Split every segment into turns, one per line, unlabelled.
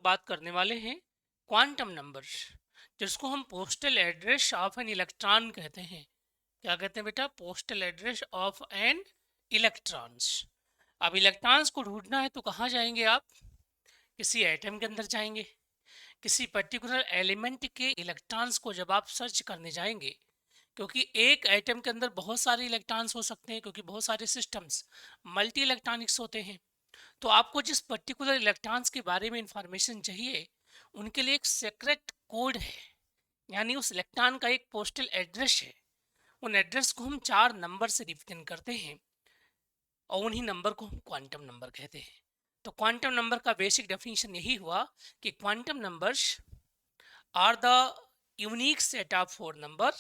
बात करने वाले हैं क्वांटम नंबर्स, जिसको हम postal address of an electron कहते हैं। क्या कहते हैं बेटा? Postal address of an electrons. अब इलेक्ट्रॉन्स को ढूंढना है तो कहाँ जाएंगे आप? किसी एटम के अंदर जाएंगे। किसी पर्टिकुलर एलिमेंट के इलेक्ट्रॉन्स को जब आप सर्च करने जाएंगे, क्योंकि एक एटम के अंदर बहुत सारे इलेक्ट्रॉन्स हो सकते हैं, क्योंकि बहुत सारे सिस्टम्स मल्टी इलेक्ट्रॉनिक्स होते हैं, तो आपको जिस पर्टिकुलर इलेक्ट्रॉन्स के बारे में इंफॉर्मेशन चाहिए, उनके लिए एक सीक्रेट कोड है, यानी उस इलेक्ट्रॉन का एक पोस्टल एड्रेस है। उन एड्रेस को हम 4 नंबर से रिप्रेजेंट करते हैं और उन्हीं नंबर को हम क्वांटम नंबर कहते हैं। तो क्वांटम नंबर का बेसिक डेफिनेशन यही हुआ कि quantum numbers are the unique set of 4 number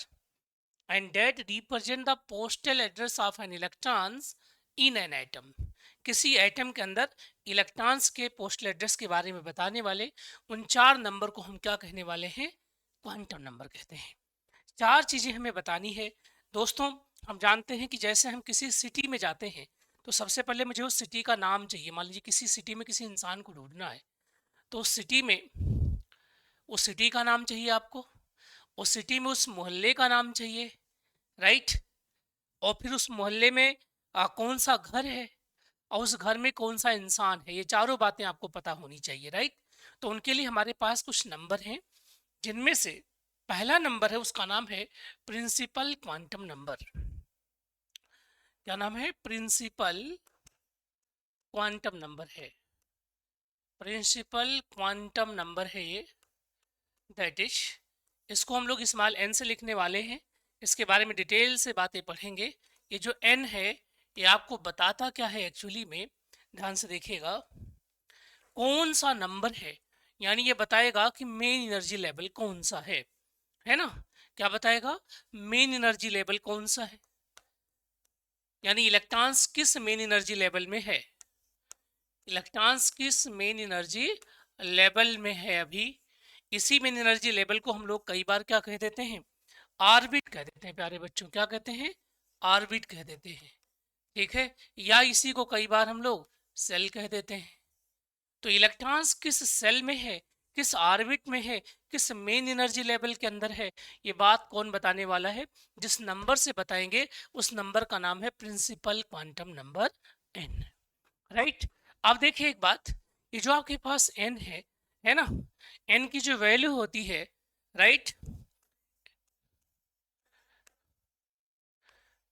and that represent the postal address of an electrons in an atom। किसी एटम के अंदर इलेक्ट्रॉन्स के पोस्टल एड्रेस के बारे में बताने वाले उन 4 नंबर को हम क्या कहने वाले हैं? क्वांटम नंबर कहते हैं। 4 चीज़ें हमें बतानी है दोस्तों। हम जानते हैं कि जैसे हम किसी सिटी में जाते हैं तो सबसे पहले मुझे उस सिटी का नाम चाहिए। मान लीजिए किसी सिटी में किसी इंसान को ढूंढना है, तो उस सिटी में उस सिटी का नाम चाहिए आपको, उस सिटी में उस मोहल्ले का नाम चाहिए, राइट। और फिर उस मोहल्ले में कौन सा घर है और उस घर में कौन सा इंसान है, ये चारों बातें आपको पता होनी चाहिए, राइट। तो उनके लिए हमारे पास कुछ नंबर हैं, जिनमें से पहला नंबर है, उसका नाम है प्रिंसिपल क्वांटम नंबर। क्या नाम है? प्रिंसिपल क्वांटम नंबर है। प्रिंसिपल क्वांटम नंबर है ये, दैट इज, इसको हम लोग स्मॉल एन से लिखने वाले हैं। इसके बारे में डिटेल से बातें पढ़ेंगे। ये जो एन है ये आपको बताता क्या है एक्चुअली में, ध्यान से देखिएगा। कौन सा नंबर है, यानी ये बताएगा कि मेन एनर्जी लेवल कौन सा है ना। क्या बताएगा? मेन एनर्जी लेवल कौन सा है, यानी इलेक्ट्रॉन्स किस मेन एनर्जी लेवल में है। इलेक्ट्रॉन्स किस मेन एनर्जी लेवल में है अभी। इसी मेन एनर्जी लेवल को हम लोग कई बार क्या कह देते हैं? ऑर्बिट कह देते हैं प्यारे बच्चों। क्या कहते हैं? ऑर्बिट कह देते हैं, ठीक है। या इसी को कई बार हम लोग सेल कह देते हैं। तो इलेक्ट्रॉन्स किस सेल में है, किस ऑर्बिट में है, किस मेन एनर्जी लेवल के अंदर है, ये बात कौन बताने वाला है? जिस नंबर से बताएंगे उस नंबर का नाम है principal quantum number n, right. अब देखिए एक बात, ये जो आपके पास एन है ना, एन की जो वैल्यू होती है, राइट,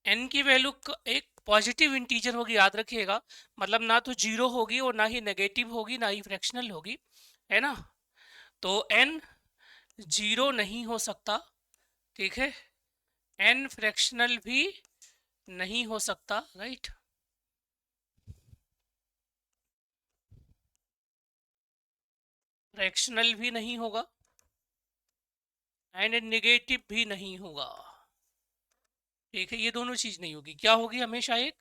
एन की वैल्यू एक पॉजिटिव इंटीजर होगी, याद रखिएगा। मतलब ना तो जीरो होगी और ना ही नेगेटिव होगी, ना ही फ्रैक्शनल होगी, है ना। तो एन जीरो नहीं हो सकता, ठीक है। एन फ्रैक्शनल भी नहीं हो सकता, राइट। फ्रैक्शनल भी नहीं होगा एंड नेगेटिव भी नहीं होगा, ठीक है। ये दोनों चीज नहीं होगी। क्या होगी? हमेशा एक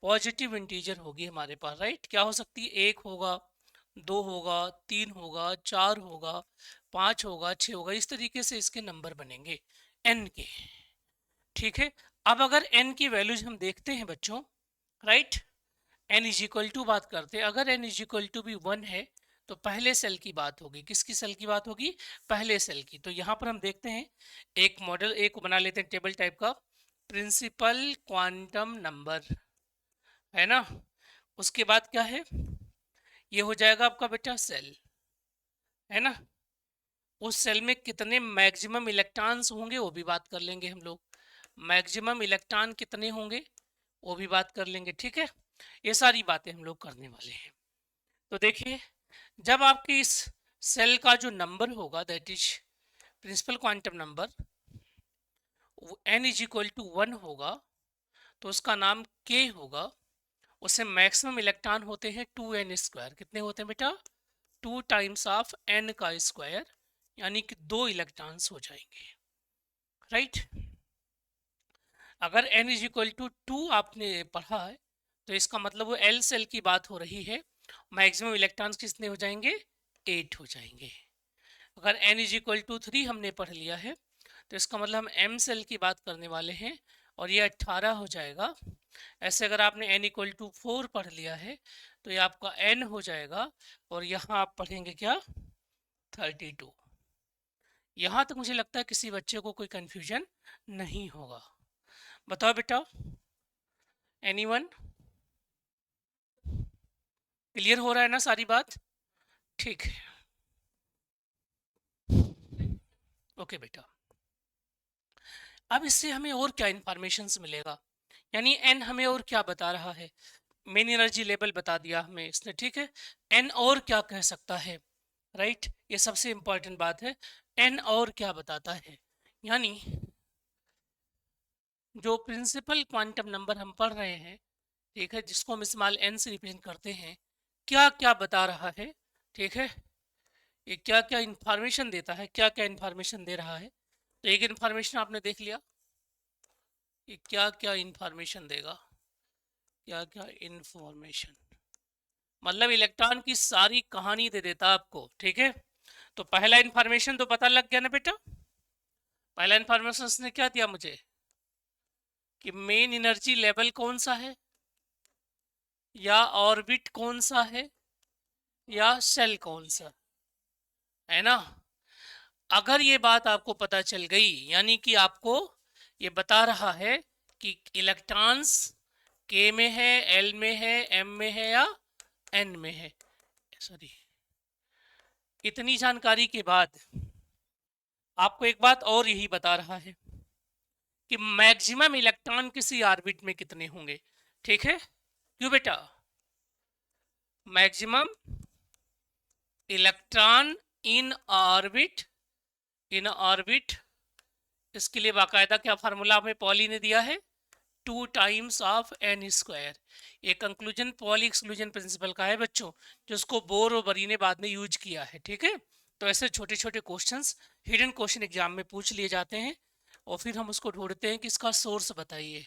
पॉजिटिव इंटीजर होगी हमारे पास, राइट। क्या हो सकती है? एक होगा, दो होगा, तीन होगा, चार होगा, पाँच होगा, छः होगा, इस तरीके से इसके नंबर बनेंगे एन के, ठीक है। अब अगर एन की वैल्यूज हम देखते हैं बच्चों, right, n is equal to बात करते हैं। अगर एन इज इक्वल टू भी वन है तो पहले सेल की बात होगी। किसकी सेल की बात होगी? पहले सेल की। तो यहाँ पर हम देखते हैं एक मॉडल, एक बना लेते हैं टेबल टाइप का, प्रिंसिपल क्वांटम नंबर, है ना। उसके बाद क्या है? ये हो जाएगा आपका बेटा सेल, है ना। उस सेल में कितने मैक्सिमम इलेक्ट्रॉन्स होंगे वो भी बात कर लेंगे हम लोग। मैक्सिमम इलेक्ट्रॉन कितने होंगे वो भी बात कर लेंगे, ठीक है। ये सारी बातें हम लोग करने वाले हैं। तो देखिए, जब आपके इस सेल का जो नंबर होगा, that is principal quantum number, n is equal to one होगा, तो उसका नाम के होगा। उससे मैक्सिमम इलेक्ट्रॉन होते हैं 2n²। कितने होते हैं बेटा? 2 टाइम्स ऑफ n का स्क्वायर, यानी कि 2 इलेक्ट्रॉन्स हो जाएंगे, राइट। अगर n इज इक्वल टू 2 आपने पढ़ा है तो इसका मतलब वो एल सेल की बात हो रही है। मैक्सिमम इलेक्ट्रॉन्स कितने हो जाएंगे? 8 हो जाएंगे। अगर n इज इक्वल टू 3 हमने पढ़ लिया है तो इसका मतलब हम m सेल की बात करने वाले हैं और ये 18 हो जाएगा। ऐसे अगर आपने n इक्वल टू 4 पढ़ लिया है तो ये आपका n हो जाएगा, और यहाँ आप पढ़ेंगे क्या, 32। यहाँ तक मुझे लगता है किसी बच्चे को कोई कंफ्यूजन नहीं होगा। बताओ बेटा, एनीवन? क्लियर हो रहा है ना सारी बात? ठीक है, ओके बेटा। अब इससे हमें और क्या इंफॉर्मेशन मिलेगा, यानी एन हमें और क्या बता रहा है? मेन एनर्जी लेवल बता दिया हमें इसने, ठीक है। एन और क्या कह सकता है, राइट? ये सबसे इंपॉर्टेंट बात है, एन और क्या बताता है। यानी जो प्रिंसिपल क्वांटम नंबर हम पढ़ रहे हैं, ठीक है, जिसको हम स्मॉल एन से रिप्रेजेंट करते हैं, क्या क्या बता रहा है, ठीक है, ये क्या क्या इंफॉर्मेशन देता है, क्या क्या इंफॉर्मेशन दे रहा है। तो एक इंफॉर्मेशन आपने देख लिया, ये क्या क्या इंफॉर्मेशन देगा, क्या क्या इंफॉर्मेशन, मतलब इलेक्ट्रॉन की सारी कहानी दे देता आपको, ठीक है। तो पहला इंफॉर्मेशन तो पता लग गया ना बेटा। पहला इंफॉर्मेशन उसने क्या दिया मुझे, कि मेन एनर्जी लेवल कौन सा है, या ऑर्बिट कौन सा है, या सेल कौन सा है ना। अगर ये बात आपको पता चल गई, यानी कि आपको ये बता रहा है कि इलेक्ट्रॉन्स के में है, एल में है, एम में है, या एन में है, सॉरी, इतनी जानकारी के बाद आपको एक बात और यही बता रहा है कि मैक्सिमम इलेक्ट्रॉन किसी ऑर्बिट में कितने होंगे, ठीक है। क्यों बेटा, maximum electron in orbit, in orbit, इसके लिए बाकायदा क्या फार्मूला हमें पॉली ने दिया है, 2 टाइम्स ऑफ एन स्क्वायर। ये कंक्लूजन पॉली एक्सक्लूजन प्रिंसिपल का है बच्चों, जिसको बोर और बरी ने बाद में यूज किया है, ठीक है। तो ऐसे छोटे छोटे क्वेश्चंस हिडन क्वेश्चन एग्जाम में पूछ लिए जाते हैं, और फिर हम उसको ढूंढते हैं कि इसका सोर्स बताइए।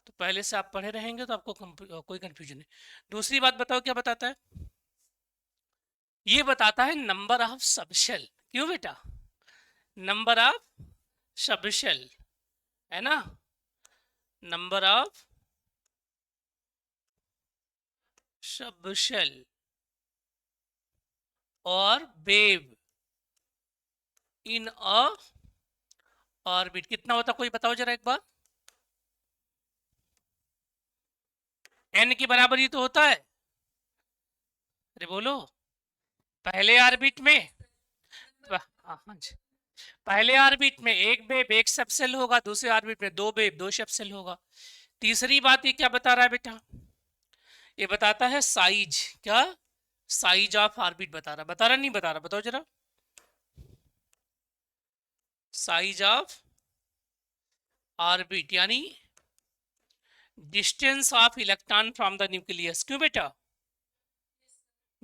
तो पहले से आप पढ़े रहेंगे तो आपको कोई कंफ्यूजन नहीं। दूसरी बात बताओ, क्या बताता है, ये बताता है नंबर ऑफ सबशेल। क्यों बेटा, नंबर ऑफ सबशेल, है ना, नंबर ऑफ सबशेल और वेव इन अ ऑर्बिट कितना होता, कोई बताओ जरा एक बार। एन की बराबर ही तो होता है, अरे बोलो, पहले ऑर्बिट में, हाँ जी, पहले ऑर्बिट में एक बेब एक सबसेल होगा, दूसरे ऑर्बिट में दो बेब दो सबसेल होगा। तीसरी बात ये क्या बता रहा है बेटा, ये बताता है साइज, क्या, साइज ऑफ ऑर्बिट बता रहा नहीं बता रहा, बताओ जरा, साइज ऑफ ऑर्बिट यानी distance of electron from the nucleus. क्यों बेटा,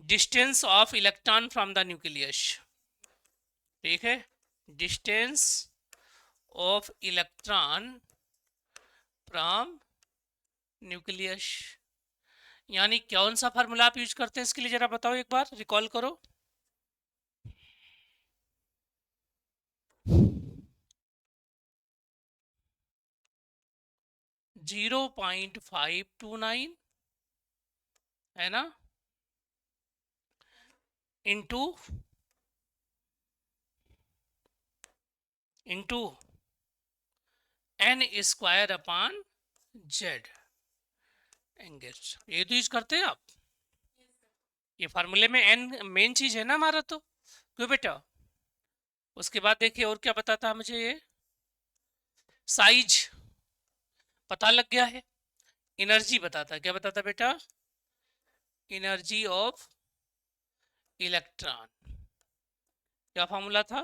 distance of electron from the nucleus, ठीक है, distance of electron from nucleus. यानी कौन सा फार्मूला आप यूज करते हैं इसके लिए, जरा बताओ एक बार, रिकॉल करो। जीरो 0.529 है ना, into into n square upon z angles, ये तो यूज करते हैं आप, ये फार्मूले में एन मेन चीज है ना हमारा। तो क्यों बेटा, उसके बाद देखिए और क्या बताता है मुझे, ये साइज पता लग गया है, एनर्जी बताता है, क्या बताता है बेटा, एनर्जी ऑफ इलेक्ट्रॉन। क्या फॉर्मूला था,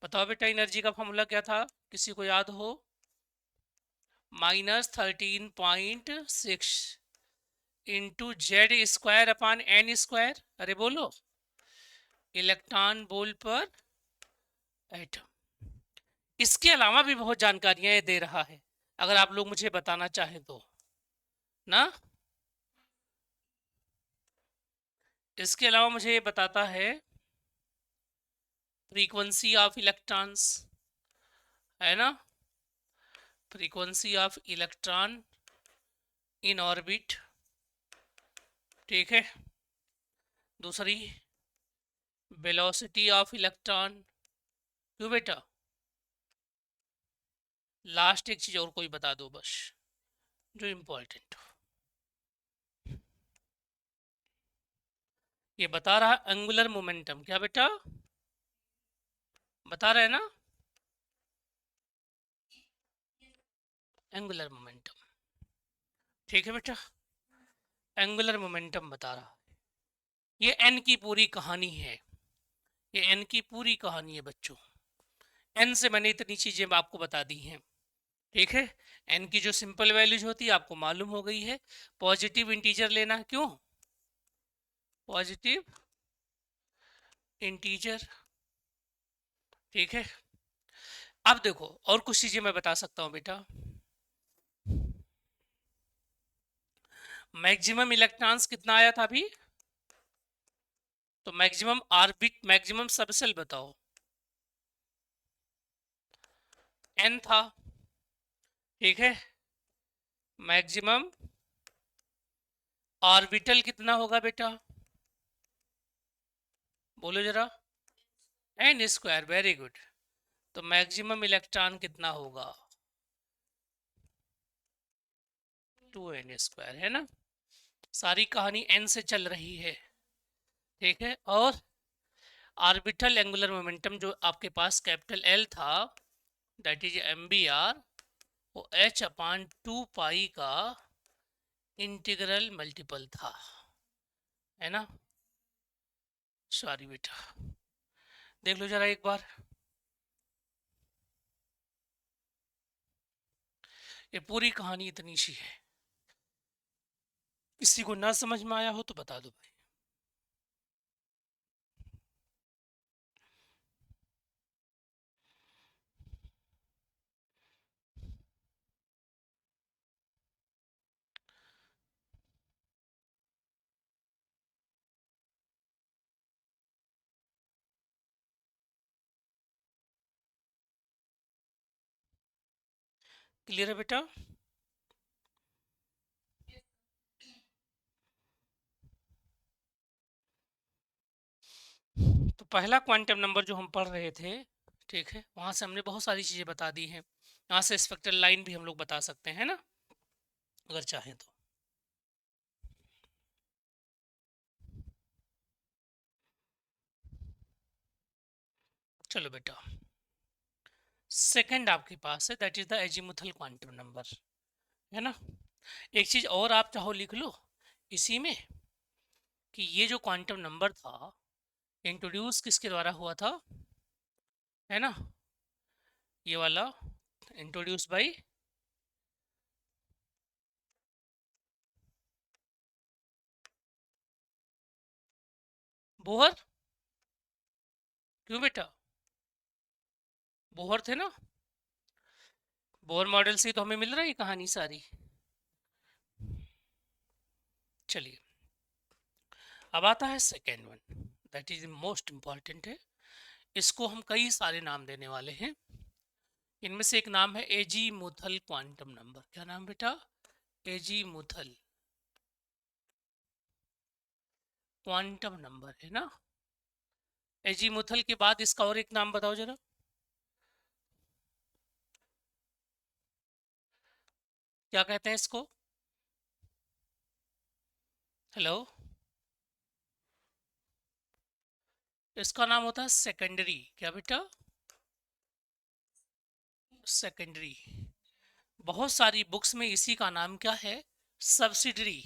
बताओ बेटा, एनर्जी का फॉर्मूला क्या था, किसी को याद हो, -13.6 into z square upon n square, अरे बोलो, इलेक्ट्रॉन वोल्ट पर एटम। इसके अलावा भी बहुत जानकारियां दे रहा है, अगर आप लोग मुझे बताना चाहें तो ना। इसके अलावा मुझे ये बताता है फ्रीक्वेंसी ऑफ इलेक्ट्रॉन्स, है ना, frequency of electron in orbit, ठीक है। दूसरी वेलोसिटी ऑफ इलेक्ट्रॉन, क्यों बेटा। लास्ट एक चीज और कोई बता दो बस, जो इम्पोर्टेंट हो। ये बता रहा है एंगुलर मोमेंटम, क्या बेटा बता रहे हैं ना, एंगुलर मोमेंटम, ठीक है बेटा। एंगुलर मोमेंटम बता रहा है, ये एन की पूरी कहानी है, ये एन की पूरी कहानी है बच्चों। एन से मैंने इतनी चीजें आपको बता दी हैं, ठीक है। एन की जो सिंपल वैल्यूज होती है आपको मालूम हो गई है। पॉजिटिव इंटीजर लेना, क्यों पॉजिटिव इंटीजर, ठीक है। अब देखो और कुछ चीजें मैं बता सकता हूं बेटा। मैक्सिमम इलेक्ट्रॉन्स कितना आया था अभी, तो मैक्सिमम ऑर्बिट, मैक्सिमम सबसेल बताओ, एन था, ठीक है। मैक्सिमम ऑर्बिटल कितना होगा बेटा, बोलो जरा, एन स्क्वायर, वेरी गुड। तो मैक्सिमम इलेक्ट्रॉन कितना होगा, 2n² है ना। सारी कहानी एन से चल रही है, ठीक है। और ऑर्बिटल एंगुलर मोमेंटम जो आपके पास कैपिटल एल था, दैट इज mvr, वो h/2 का इंटीग्रल मल्टीपल था, है ना। सॉरी बेटा, देख लो जरा एक बार, ये पूरी कहानी इतनी सी है। किसी को ना समझ में आया हो तो बता दो भाई। क्लियर है बेटा। तो पहला क्वांटम नंबर जो हम पढ़ रहे थे, ठीक है, वहां से हमने बहुत सारी चीजें बता दी हैं। यहाँ से स्पेक्ट्रल लाइन भी हम लोग बता सकते हैं ना, अगर चाहें तो। चलो बेटा, सेकंड आपके पास है, that is the azimuthal quantum number, है ना। एक चीज और आप चाहो लिख लो इसी में, कि ये जो क्वांटम नंबर था इंट्रोड्यूस किसके द्वारा हुआ था, है ना, ये वाला इंट्रोड्यूस बाय बोहर, क्यों बेटा, बोहर थे ना, बोहर मॉडल से तो हमें मिल रही है कहानी सारी। चलिए, अब आता है second one, that is most important है। इसको हम कई सारे नाम देने वाले हैं। इनमें से एक नाम है एजी मुथल क्वांटम नंबर, क्या नाम बेटा, एजी मुथल क्वांटम नंबर, है ना। एजी मुथल के बाद इसका और एक नाम बताओ जरा, क्या कहते हैं इसको, हेलो, इसका नाम होता है सेकेंडरी, क्या बेटा, सेकेंडरी। बहुत सारी बुक्स में इसी का नाम क्या है, सब्सिडरी,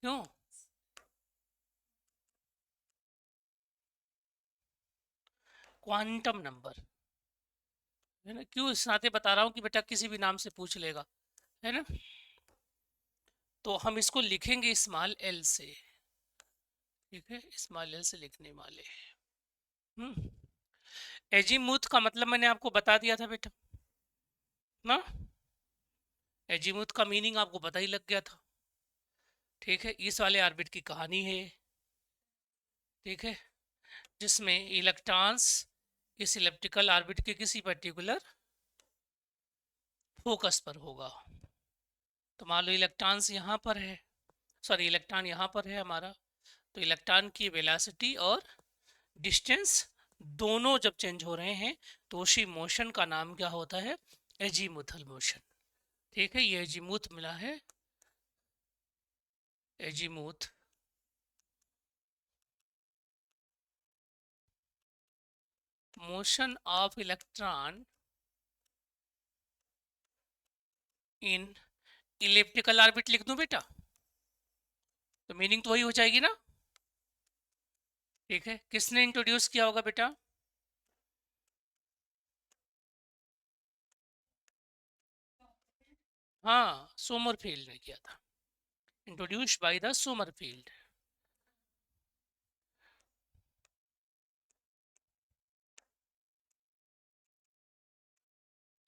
क्यों, क्वांटम नंबर, है ना। क्यों इस नाते बता रहा हूँ कि बेटा किसी भी नाम से पूछ लेगा, है ना। तो हम इसको लिखेंगे स्मॉल एल से, ठीक है, स्मॉल एल से लिखने वाले। एजीमुथ का मतलब मैंने आपको बता दिया था बेटा ना, एजीमुथ का मीनिंग आपको पता ही लग गया था, ठीक है। इस वाले ऑर्बिट की कहानी है, ठीक है, जिसमें इलेक्ट्रॉन्स इस इलिप्टिकल ऑर्बिट के किसी पर्टिकुलर फोकस पर होगा। तो मान लो इलेक्ट्रॉन्स यहाँ पर है, सॉरी इलेक्ट्रॉन यहाँ पर है हमारा, तो इलेक्ट्रॉन की वेलोसिटी और डिस्टेंस दोनों जब चेंज हो रहे हैं तो उसी मोशन का नाम क्या होता है, एजीमुथल मोशन। ठीक है, ये एजीमुथ मिला है, azimuth. Motion of electron in elliptical orbit लिख दूं बेटा, तो मीनिंग तो वही हो जाएगी ना। ठीक है, किसने इंट्रोड्यूस किया होगा बेटा? हाँ, सोमरफील्ड ने किया था, introduced by the Sommerfeld.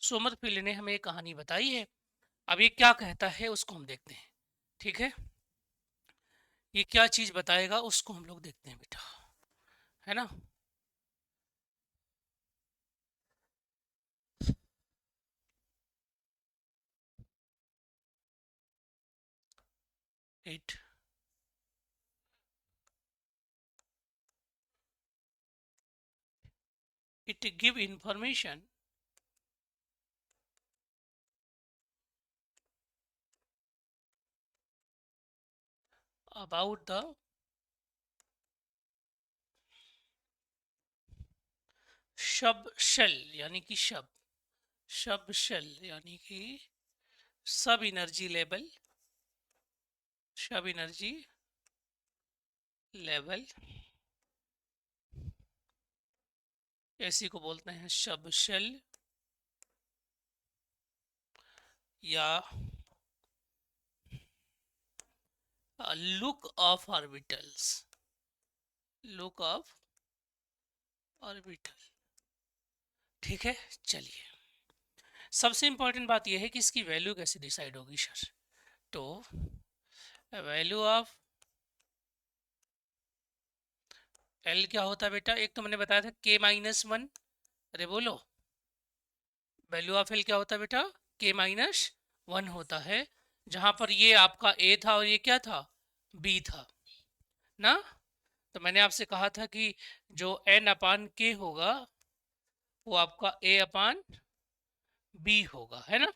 Sommerfeld ने हमें एक कहानी बताई है, अब ये क्या कहता है उसको हम देखते हैं। ठीक है, ये क्या चीज बताएगा उसको हम लोग देखते हैं बेटा, है ना। It it give information about the sub shell, यानी कि सब शेल यानी कि sub energy level, sub energy level, इसी को बोलते हैं सब शेल या look of orbitals, look of orbital. ठीक है, चलिए, सबसे इंपॉर्टेंट बात यह है कि इसकी वैल्यू कैसे डिसाइड होगी सर। तो वैल्यू ऑफ एल क्या होता है बेटा, एक तो मैंने बताया था k-1, अरे बोलो, वैल्यू ऑफ एल क्या होता है बेटा, k-1 होता है, जहां पर ये आपका a था और ये क्या था, b था ना। तो मैंने आपसे कहा था कि जो n/k होगा वो आपका a/b होगा, है ना।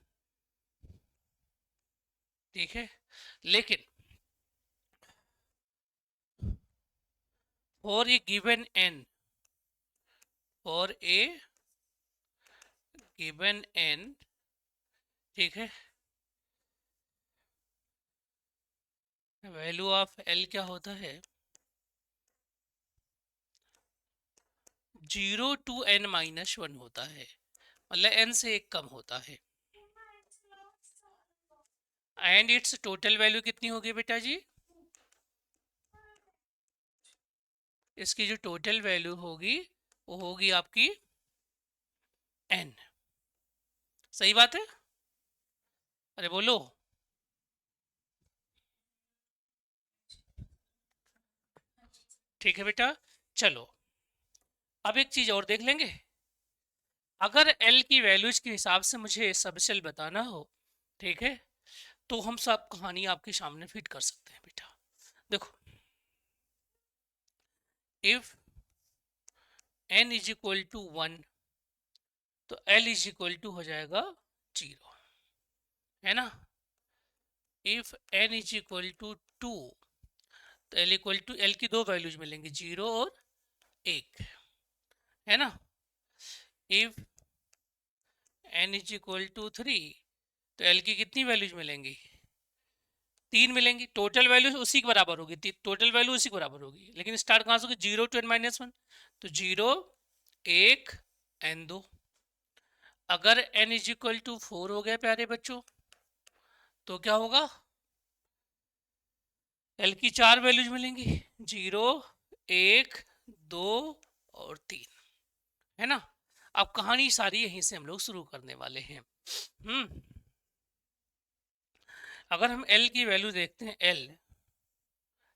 ठीक है, लेकिन for a given n, for a given n, ठीक है, वैल्यू ऑफ एल क्या होता है, 0 to n-1 होता है, मतलब n से एक कम होता है। एंड इट्स टोटल वैल्यू कितनी होगी बेटा जी, इसकी जो टोटल वैल्यू होगी वो होगी आपकी n। सही बात है, अरे बोलो। ठीक है बेटा, चलो अब एक चीज और देख लेंगे। अगर l की वैल्यूज के हिसाब से मुझे सबसेल बताना हो, ठीक है, तो हम सब कहानी आपके सामने फिट कर सकते हैं बेटा। देखो, if n is equal to 1 तो l इज इक्वल टू हो जाएगा 0, है ना। If n is equal to 2 तो l इक्वल टू, l की दो वैल्यूज मिलेंगी 0 और 1, है ना। If n is equal to 3 तो l की कितनी वैल्यूज मिलेंगी, 3 मिलेंगी। टोटल वैल्यू उसी के बराबर होगी, टोटल वैल्यू उसी के बराबर होगी, लेकिन स्टार्ट कहाँ से होगी, 0 to n-1, तो 0 1 n2। अगर n इज इक्वल टू 4 हो गया प्यारे बच्चों, तो क्या होगा, एल की चार वैल्यूज मिलेंगी, 0 1 2 और 3, है ना। अब कहानी सारी यहीं से हम लोग शुरू करने वाले हैं। अगर हम एल की वैल्यू देखते हैं एल,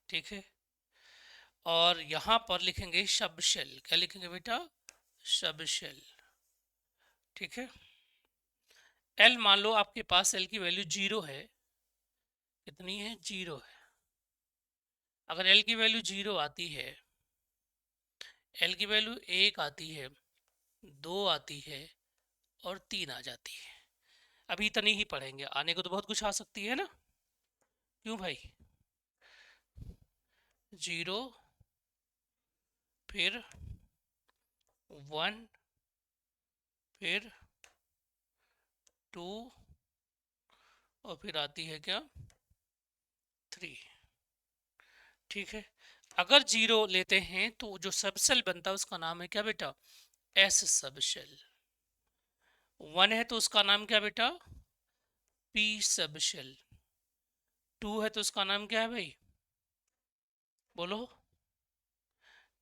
ठीक है, और यहां पर लिखेंगे सब शेल, क्या लिखेंगे बेटा, सब शेल। ठीक है, एल मान लो आपके पास एल की वैल्यू 0 है, कितनी है, 0 है। अगर एल की वैल्यू 0 आती है, एल की वैल्यू 1 आती है, 2 आती है और 3 आ जाती है, अभी इतनी ही पढ़ेंगे, आने को तो बहुत कुछ आ सकती है ना, क्यों भाई। 0, फिर 1, फिर 2 और फिर आती है क्या, 3। ठीक है, अगर 0 लेते हैं तो जो सबसेल बनता है उसका नाम है क्या बेटा, एस सबसेल। 1 है तो उसका नाम क्या बेटा, पी सबसेल। 2 है तो उसका नाम क्या है भाई, बोलो,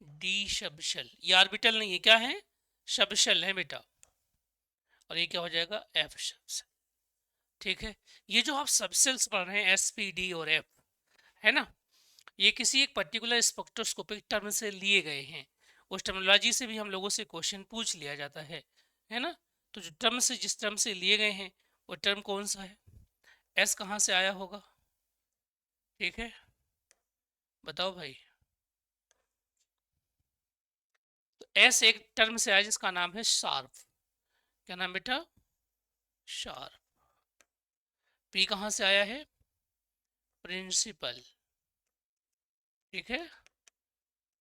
डी सबसेल। ये ऑर्बिटल नहीं है, क्या है, सबसेल है बेटा, और ये क्या हो जाएगा, एफ सबसेल। ठीक है, ये जो आप सबसेल्स पढ़ रहे हैं एस पी डी और एफ, है ना, ये किसी एक पर्टिकुलर स्पेक्ट्रोस्कोपिक टर्म से लिए गए हैं, उस टर्मिनोलॉजी से भी हम लोगों से क्वेश्चन पूछ लिया जाता है ना। तो जो टर्म से, जिस टर्म से लिए गए हैं वो टर्म कौन सा है, एस कहाँ से आया होगा, ठीक है, बताओ भाई। तो एस एक टर्म से आया जिसका नाम है शार्प, क्या नाम बेटा, शार्प। पी कहाँ से आया है, प्रिंसिपल, ठीक है,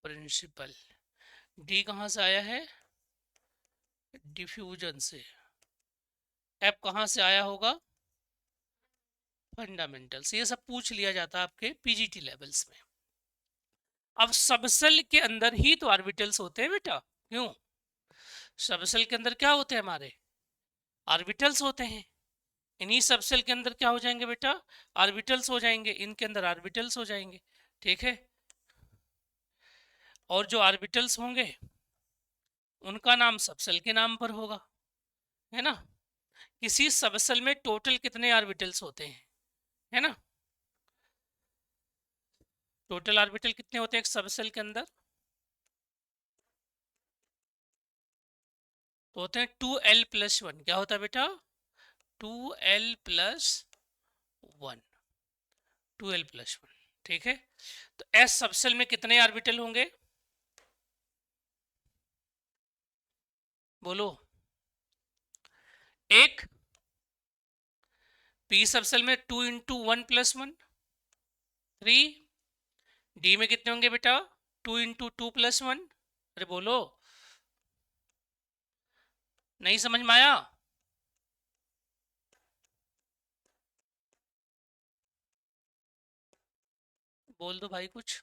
प्रिंसिपल। डी कहाँ से आया है, डिफ्यूजन से। एफ कहाँ से आया होगा, फंडामेंटल्स। ये सब पूछ लिया जाता है आपके पीजीटी लेवल्स में। अब सबसेल के अंदर ही तो ऑर्बिटल्स होते हैं बेटा, क्यों, सबसेल के अंदर क्या होते हैं हमारे, ऑर्बिटल्स होते हैं। इन्हीं सबसेल के अंदर क्या हो जाएंगे बेटा, ऑर्बिटल्स हो जाएंगे, इनके अंदर ऑर्बिटल्स हो जाएंगे, ठीक है। और जो ऑर्बिटल्स होंगे उनका नाम सबसेल के नाम पर होगा, है ना। किसी सबसेल में टोटल कितने ऑर्बिटल्स होते हैं, है ना, टोटल ऑर्बिटल कितने होते हैं एक सबसेल के अंदर, तो होते हैं 2l+1। क्या होता है बेटा, 2l+1, 2l+1, ठीक है। तो एस सबसेल में कितने ऑर्बिटल होंगे, बोलो, एक। पी सबसेल में 2 × 1+1, 3। डी में कितने होंगे बेटा, 2 × 2+1, अरे बोलो, नहीं समझ में आया, बोल दो भाई कुछ।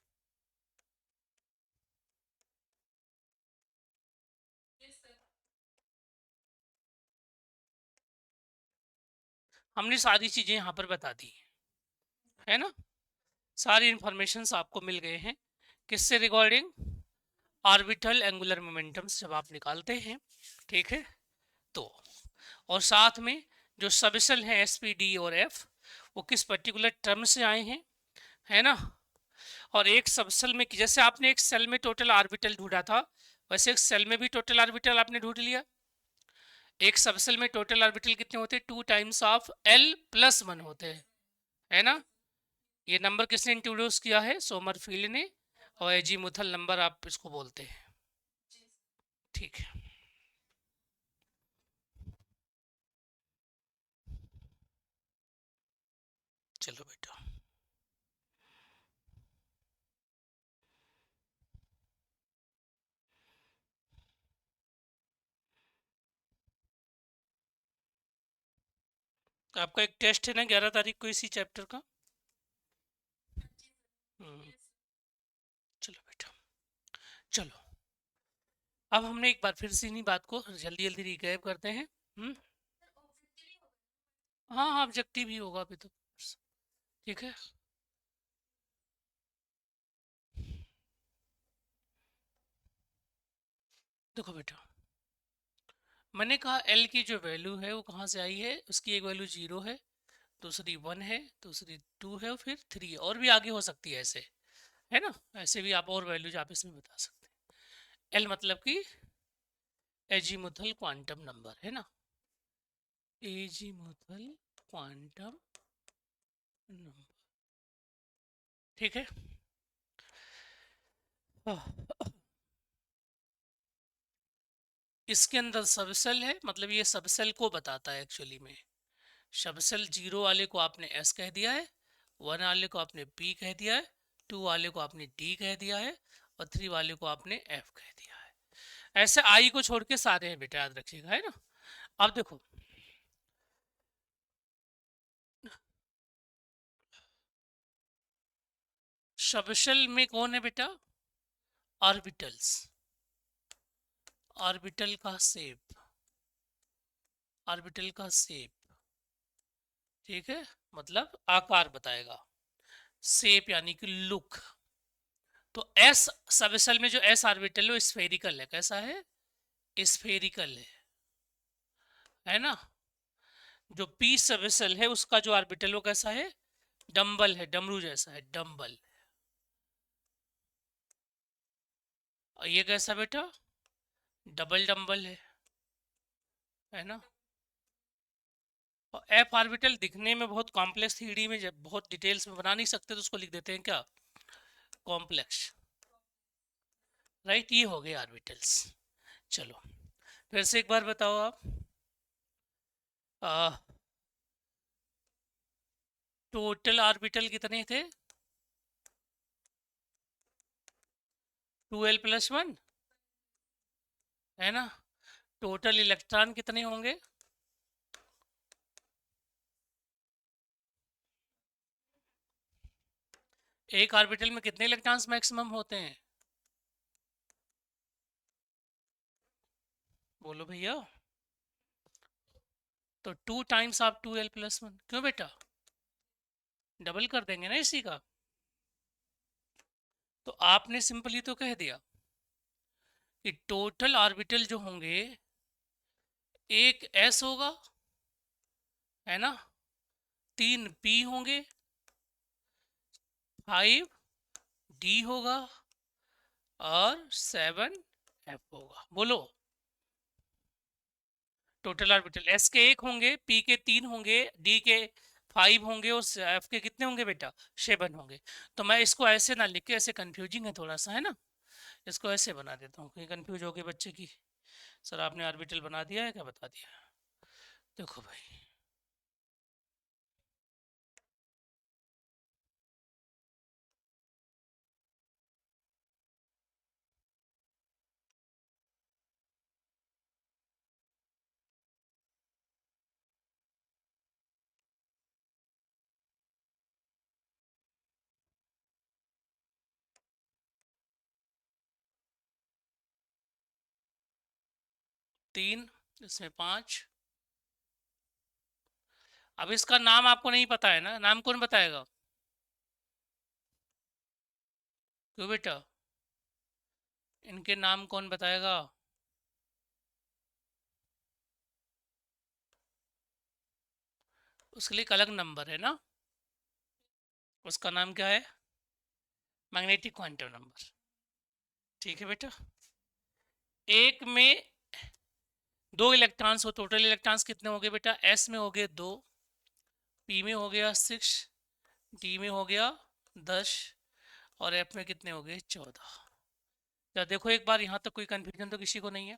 हमने सारी चीजें यहाँ पर बता दी है ना, सारी इंफॉर्मेशन आपको मिल गए हैं, किससे रिगार्डिंग, ऑर्बिटल एंगुलर मोमेंटम्स जब आप निकालते हैं, ठीक है। तो और साथ में जो सबसेल हैं एस पी डी और एफ, वो किस पर्टिकुलर टर्म से आए हैं, है ना। और एक सबसेल में, जैसे आपने एक सेल में टोटल ऑर्बिटल ढूंढा था, वैसे एक सेल में भी टोटल ऑर्बिटल आपने ढूंढ लिया। एक सबसेल में टोटल ऑर्बिटल कितने होते हैं, 2 टाइम्स ऑफ l+1 होते हैं, है ना। ये नंबर किसने इंट्रोड्यूस किया है, सोमरफील्ड ने, और एजीमुथल नंबर आप इसको बोलते हैं, ठीक है। चलो बेटा, तो आपका एक टेस्ट है ना 11 तारीख को इसी चैप्टर का। चलो बेटा, चलो, अब हमने एक बार फिर से इन्हीं बात को जल्दी जल्दी रिकैप करते हैं। हाँ हाँ, ऑब्जेक्टिव ही होगा अभी तो, ठीक है। देखो बेटा, मैंने कहा एल की जो वैल्यू है वो कहाँ से आई है, उसकी एक वैल्यू 0 है, दूसरी 1 है, दूसरी 2 है और फिर 3 है, और भी आगे हो सकती है ऐसे, है ना। ऐसे भी आप और वैल्यूज आप इसमें बता सकते हैं। एल मतलब कि एजीमुथल क्वांटम नंबर, है ना। Azimuthal quantum number. ठीक है। इसके अंदर सबसेल है, मतलब ये सबसेल को बताता है एक्चुअली में। सबसेल 0 वाले को आपने एस कह दिया है, 1 वाले को आपने पी कह दिया है, 2 वाले को आपने डी कह दिया है, और 3 वाले को आपने एफ कह दिया है। ऐसे आई को छोड़ के सारे हैं बेटा, याद रखिएगा, है ना। अब देखो, सबसेल में कौन है बेटा? ऑर्बिटल्स। ऑर्बिटल का शेप, ऑर्बिटल का शेप, ठीक है, मतलब आकार बताएगा। शेप यानी कि लुक। तो एस सबसेल में जो एस ऑर्बिटल है वो स्फेरिकल है। कैसा है? स्फेरिकल है ना। जो पी सबसेल है उसका जो ऑर्बिटल वो कैसा है? डम्बल है, डमरू जैसा है, डम्बल। और ये कैसा बेटा? डबल डम्बल है ना। और एफ ऑर्बिटल दिखने में बहुत कॉम्प्लेक्स, थ्री में जब बहुत डिटेल्स में बना नहीं सकते तो उसको लिख देते हैं क्या? कॉम्प्लेक्स। राइट, ये हो गए ऑर्बिटल्स। चलो फिर से एक बार बताओ आप। टोटल ऑर्बिटल कितने थे? 2l+1, है ना। टोटल इलेक्ट्रॉन कितने होंगे? एक ऑर्बिटल में कितने इलेक्ट्रॉन्स मैक्सिमम होते हैं? बोलो भैया। तो 2 टाइम्स आप 2l+1, क्यों बेटा? डबल कर देंगे ना इसी का। तो आपने सिंपली तो कह दिया कि टोटल ऑर्बिटल जो होंगे, एक s होगा, है ना, 3 p होंगे, 5 d होगा, और 7 f होगा। बोलो। टोटल ऑर्बिटल s के 1 होंगे, p के 3 होंगे, d के 5 होंगे, और f के कितने होंगे बेटा? 7 होंगे। तो मैं इसको ऐसे ना लिख के, ऐसे कंफ्यूजिंग है थोड़ा सा, है ना, इसको ऐसे बना देता हूँ कि कंफ्यूज हो गए बच्चे की। सर आपने ऑर्बिटल बना दिया है क्या? बता दिया। देखो भाई, 3, इसमें 5। अब इसका नाम आपको नहीं पता है ना, नाम कौन बताएगा? क्यों बेटा? इनके नाम कौन बताएगा? उसके लिए एक अलग नंबर है ना, उसका नाम क्या है? Magnetic quantum number. ठीक है बेटा। एक में 2 इलेक्ट्रॉन्स हो, टोटल इलेक्ट्रॉन्स कितने हो गए बेटा? एस में हो गए 2, पी में हो गया 6, डी में हो गया 10, और एफ में कितने हो गए? 14। क्या देखो एक बार, यहाँ तक कोई कंफ्यूजन तो किसी को नहीं है?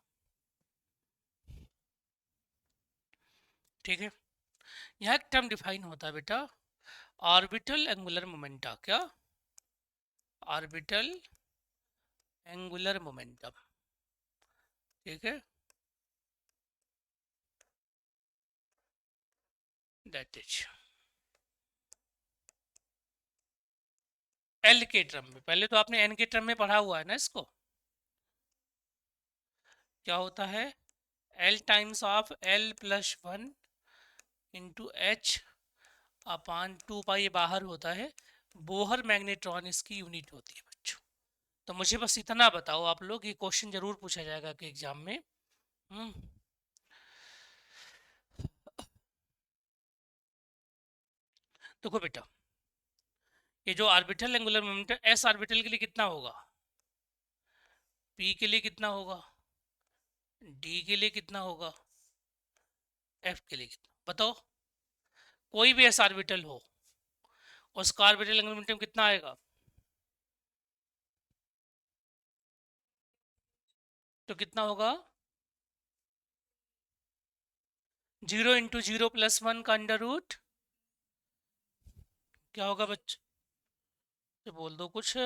ठीक है। यहाँ एक टर्म डिफाइन होता है बेटा, ऑर्बिटल एंगुलर मोमेंटा। क्या? Orbital angular momentum. ठीक है, दैट इज एल के टर्म में। पहले तो आपने एन के टर्म में पढ़ा हुआ है ना इसको। क्या होता है? L times of l+1 into H upon 2 pi, ये बाहर होता है। बोहर मैग्नेट्रॉन इसकी यूनिट होती है बच्चों। तो मुझे बस इतना बताओ आप लोग, ये क्वेश्चन जरूर पूछा जाएगा कि एग्जाम में। देखो बेटा, ये जो orbital angular momentum S orbital के लिए कितना होगा? पी के लिए कितना होगा? डी के लिए कितना होगा? एफ के लिए कितना बताओ, कोई भी एस ऑर्बिटल हो उसका ऑर्बिटल एंगुलर मोमेंटम कितना आएगा? तो कितना होगा? 0 × 0 + 1 का अंडर रूट क्या होगा बच्चे? तो बोल दो कुछ।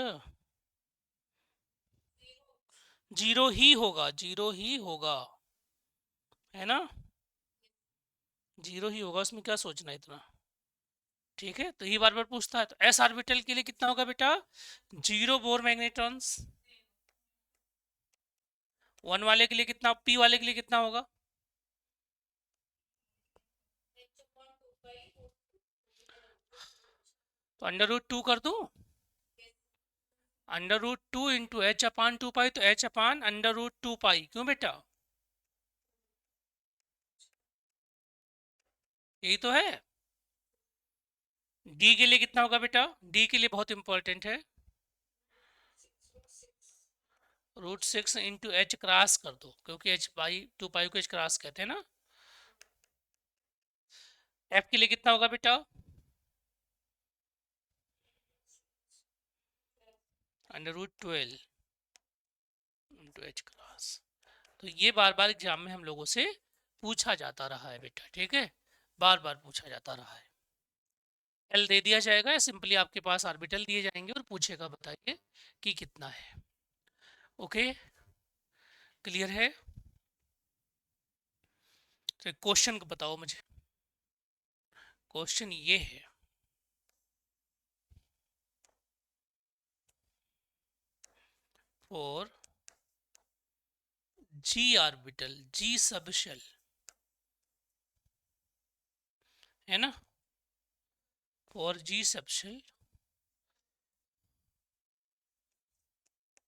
जीरो ही होगा, जीरो ही होगा, है ना? जीरो ही होगा, उसमें क्या सोचना है इतना। ठीक है, तो ये बार बार पूछता है। तो एस ऑर्बिटल के लिए कितना होगा बेटा? 0 बोर मैग्नेट्रॉन्स। 1 वाले के लिए कितना, पी वाले के लिए कितना होगा? तो √2 कर दूं? √2 × h/2 पाई, तो h/√2 पाई, क्यों बेटा? यही तो है। डी के लिए कितना होगा बेटा? डी के लिए बहुत इंपॉर्टेंट है, √6 × h क्रॉस कर दो, क्योंकि h/2 पाई को h क्रॉस कहते हैं ना। एफ के लिए कितना होगा बेटा? √12 × h क्रॉस। तो ये बार बार एग्जाम में हम लोगों से पूछा जाता रहा है बेटा, ठीक है, बार बार पूछा जाता रहा है। एल दे दिया जाएगा या सिंपली आपके पास ऑर्बिटल दिए जाएंगे और पूछेगा बताइए कि कितना है। ओके, क्लियर है? तो क्वेश्चन बताओ मुझे। क्वेश्चन ये है, for ji orbital, ji sub shell, है ना, for g sub shell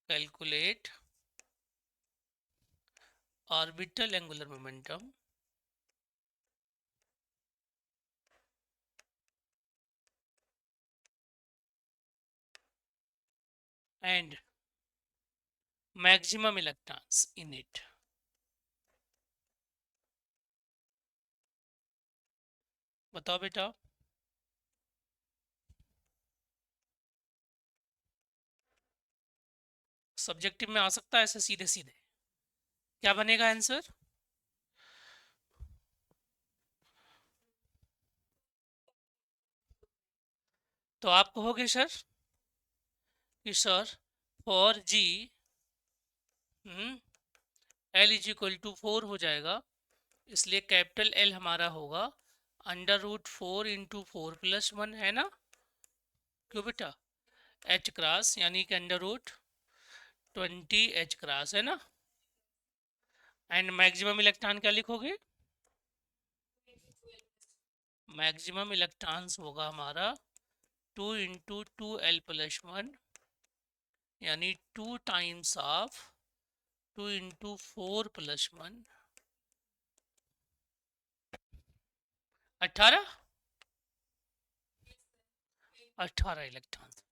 calculate orbital angular momentum and maximum electrons in it. बताओ बेटा। सब्जेक्टिव में आ सकता है ऐसे सीधे सीधे, क्या बनेगा आंसर? तो आप कहोगे सर कि सर फॉर जी L = 4 हो जाएगा, इसलिए कैपिटल एल हमारा होगा √4 × 4 + 1, है ना? क्यों बेटा? h क्रॉस यानी कि √20 h क्रॉस, है ना? एंड मैक्सिमम इलेक्ट्रॉन क्या लिखोगे? मैक्सिमम इलेक्ट्रॉन्स होगा हमारा 2 × 2l + 1, यानी 2 टाइम्स ऑफ 2 × 4 + 1, 18 इलेक्ट्रॉन्स।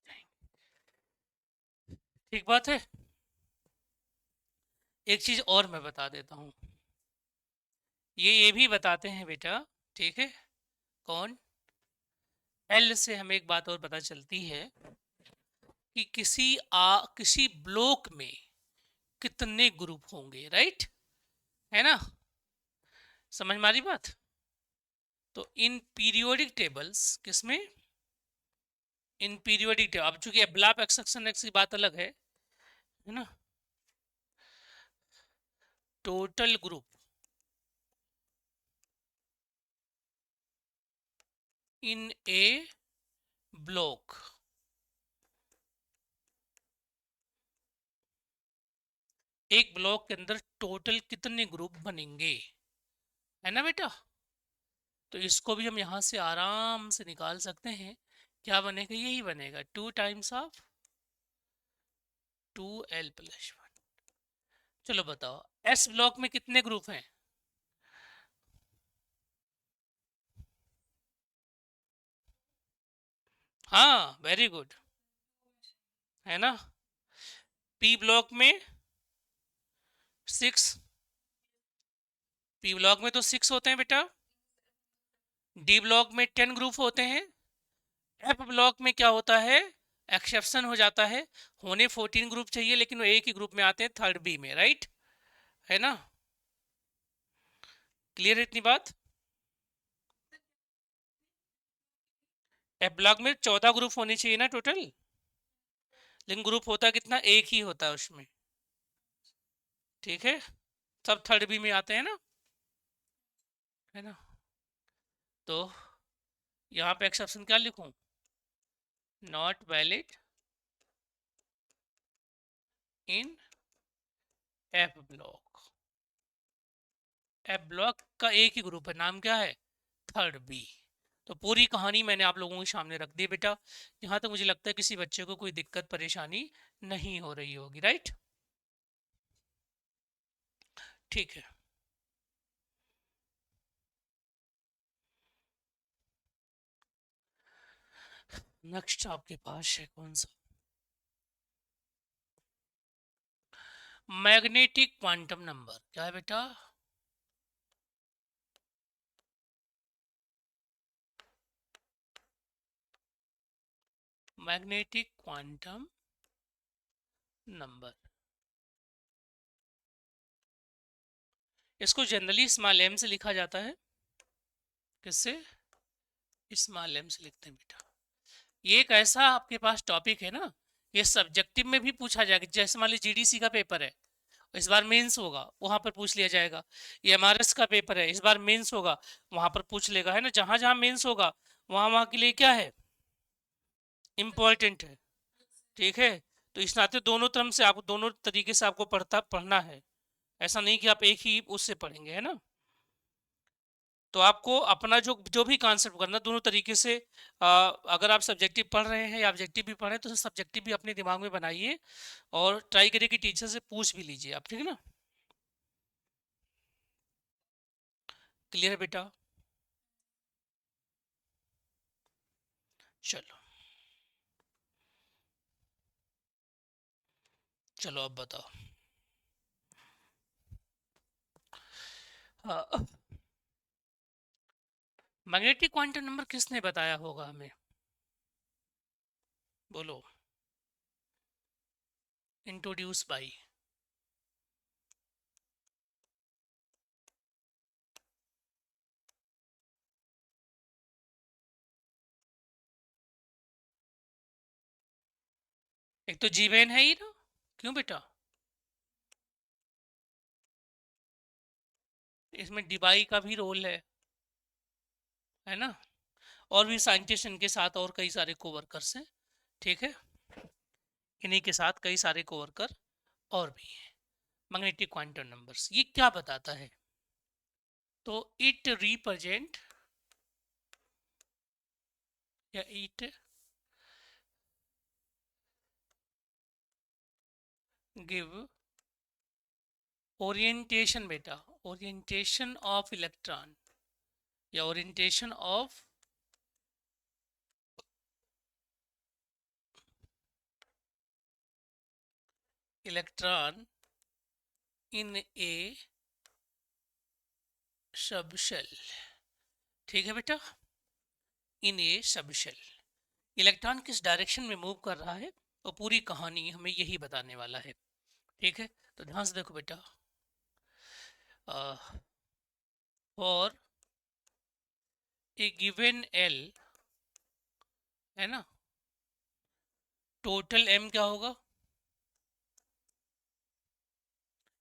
ठीक बात है। एक चीज और मैं बता देता हूँ, ये भी बताते हैं बेटा, ठीक है? कौन? एल से हमें एक बात और पता चलती है कि किसी ब्लॉक में कितने ग्रुप होंगे, राइट, है ना? समझ में आ रही बात? तो इन पीरियोडिक टेबल्स, किसमें? In periodic table. अब चूंकि एब्लाप एक्सेक्शन एक्स की बात अलग है ना? Total group in A block, एक ब्लॉक के अंदर टोटल कितने ग्रुप बनेंगे, है ना बेटा? तो इसको भी हम यहाँ से आराम से निकाल सकते हैं। क्या बनेगा? यही बनेगा 2 टाइम्स ऑफ 2l + 1। चलो बताओ, एस ब्लॉक में कितने ग्रुप हैं? हाँ, वेरी गुड, है ना? पी ब्लॉक में 6, पी ब्लॉक में तो 6 होते हैं बेटा, डी ब्लॉक में 10 ग्रुप होते हैं, एफ ब्लॉक में क्या होता है, एक्सेप्शन हो जाता है, होने 14 ग्रुप चाहिए लेकिन वो एक ही ग्रुप में आते हैं, थर्ड बी में, राइट है ना। क्लियर है इतनी बात। एफ ब्लॉक में 14 ग्रुप होने चाहिए ना टोटल, लेकिन ग्रुप होता कितना, एक ही होता है उसमें, ठीक है। सब थर्ड बी में आते हैं ना, है ना। तो यहाँ पे एक्सेप्शन क्या लिखूं, not valid in F block. F block का एक ही ग्रुप है, नाम क्या है, थर्ड बी। तो पूरी कहानी मैंने आप लोगों के सामने रख दी बेटा। यहाँ तक मुझे लगता है किसी बच्चे को कोई दिक्कत परेशानी नहीं हो रही होगी, राइट। ठीक है, नेक्स्ट आपके पास है कौन सा, मैग्नेटिक क्वांटम नंबर क्या है बेटा, मैग्नेटिक क्वांटम नंबर। इसको जनरली स्मॉल एम से लिखा जाता है, किससे, स्मॉल एम से लिखते हैं बेटा। ये एक ऐसा आपके पास टॉपिक है ना, ये सब्जेक्टिव में भी पूछा जाएगा, जैसे मान लीजिए जीडीसी का पेपर है, इस बार मेंस होगा, वहां पर पूछ लिया जाएगा। ये एमआरएस का पेपर है, इस बार मेंस होगा, वहां पर पूछ लेगा, है ना। जहां जहां मेंस होगा वहां वहां के लिए क्या है, इम्पोर्टेंट है, ठीक है। तो इस नाते दोनों तरफ से आपको, दोनों तरीके से आपको पढ़ना है, ऐसा नहीं कि आप एक ही उससे पढ़ेंगे, है ना। तो आपको अपना जो जो भी कॉन्सेप्ट करना दोनों तरीके से, अगर आप सब्जेक्टिव पढ़ रहे हैं या ऑब्जेक्टिव भी पढ़ रहे हैं तो सब्जेक्टिव भी अपने दिमाग में बनाइए और ट्राई करिए कि टीचर से पूछ भी लीजिए आप, ठीक है ना। क्लियर है बेटा। चलो चलो अब बताओ। मैग्नेटिक क्वांटम नंबर किसने बताया होगा हमें, बोलो, इंट्रोड्यूस बाई, एक तो जीवेन है ही ना, क्यों बेटा, इसमें डिबाई का भी रोल है ना। और भी साइंटिस्ट इनके साथ और कई सारे कोवर्कर्स हैं, ठीक है। इन्हीं के साथ कई सारे कोवर्कर और भी हैं। मैग्नेटिक क्वांटम नंबर्स ये क्या बताता है, तो इट रिप्रेजेंट या इट गिव ओरिएंटेशन बेटा, ओरिएंटेशन ऑफ इलेक्ट्रॉन या orientation of electron in A subshell, ठीक है बेटा, इन ए सबशेल। इलेक्ट्रॉन किस डायरेक्शन में मूव कर रहा है तो पूरी कहानी हमें यही बताने वाला है, ठीक है। तो ध्यान से देखो बेटा, और ए गिवन एल, है ना, टोटल एम क्या होगा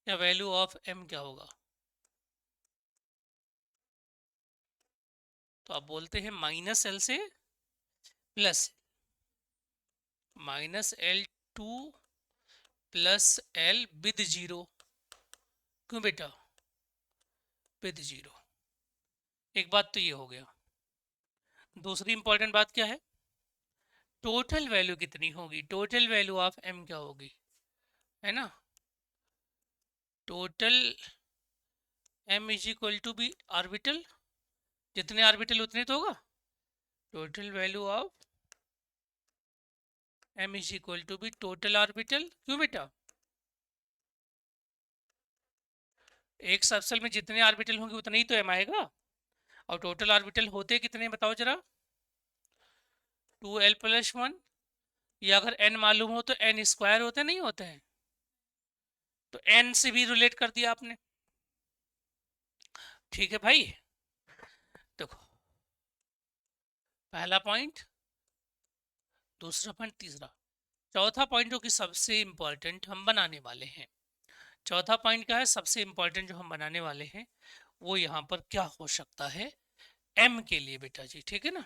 या वैल्यू ऑफ एम क्या होगा, तो आप बोलते हैं माइनस एल से plus, minus L two plus L with zero, क्यों बेटा, विद जीरो। एक बात तो ये हो गया, दूसरी इंपॉर्टेंट बात क्या है, टोटल वैल्यू कितनी होगी, टोटल वैल्यू ऑफ एम क्या होगी, है ना। Total m is equal to be orbital, जितने आर्बिटल उतने तो होगा, total value of m is equal to be total orbital, क्यों बेटा, एक सबसेल में जितने आर्बिटल होंगे उतना ही तो एम आएगा, और टोटल ऑर्बिटल होते कितने बताओ जरा, 2l+1, या अगर n मालूम हो तो n स्क्वायर होते नहीं होते हैं, तो n से भी रिलेट कर दिया आपने। ठीक है भाई, देखो पहला पॉइंट, दूसरा पॉइंट, तीसरा, चौथा पॉइंट जो कि सबसे इंपॉर्टेंट हम बनाने वाले हैं। चौथा पॉइंट क्या है, सबसे इंपॉर्टेंट जो हम बनाने वाले हैं वो यहाँ पर क्या हो सकता है, m के लिए बेटा जी, ठीक है ना।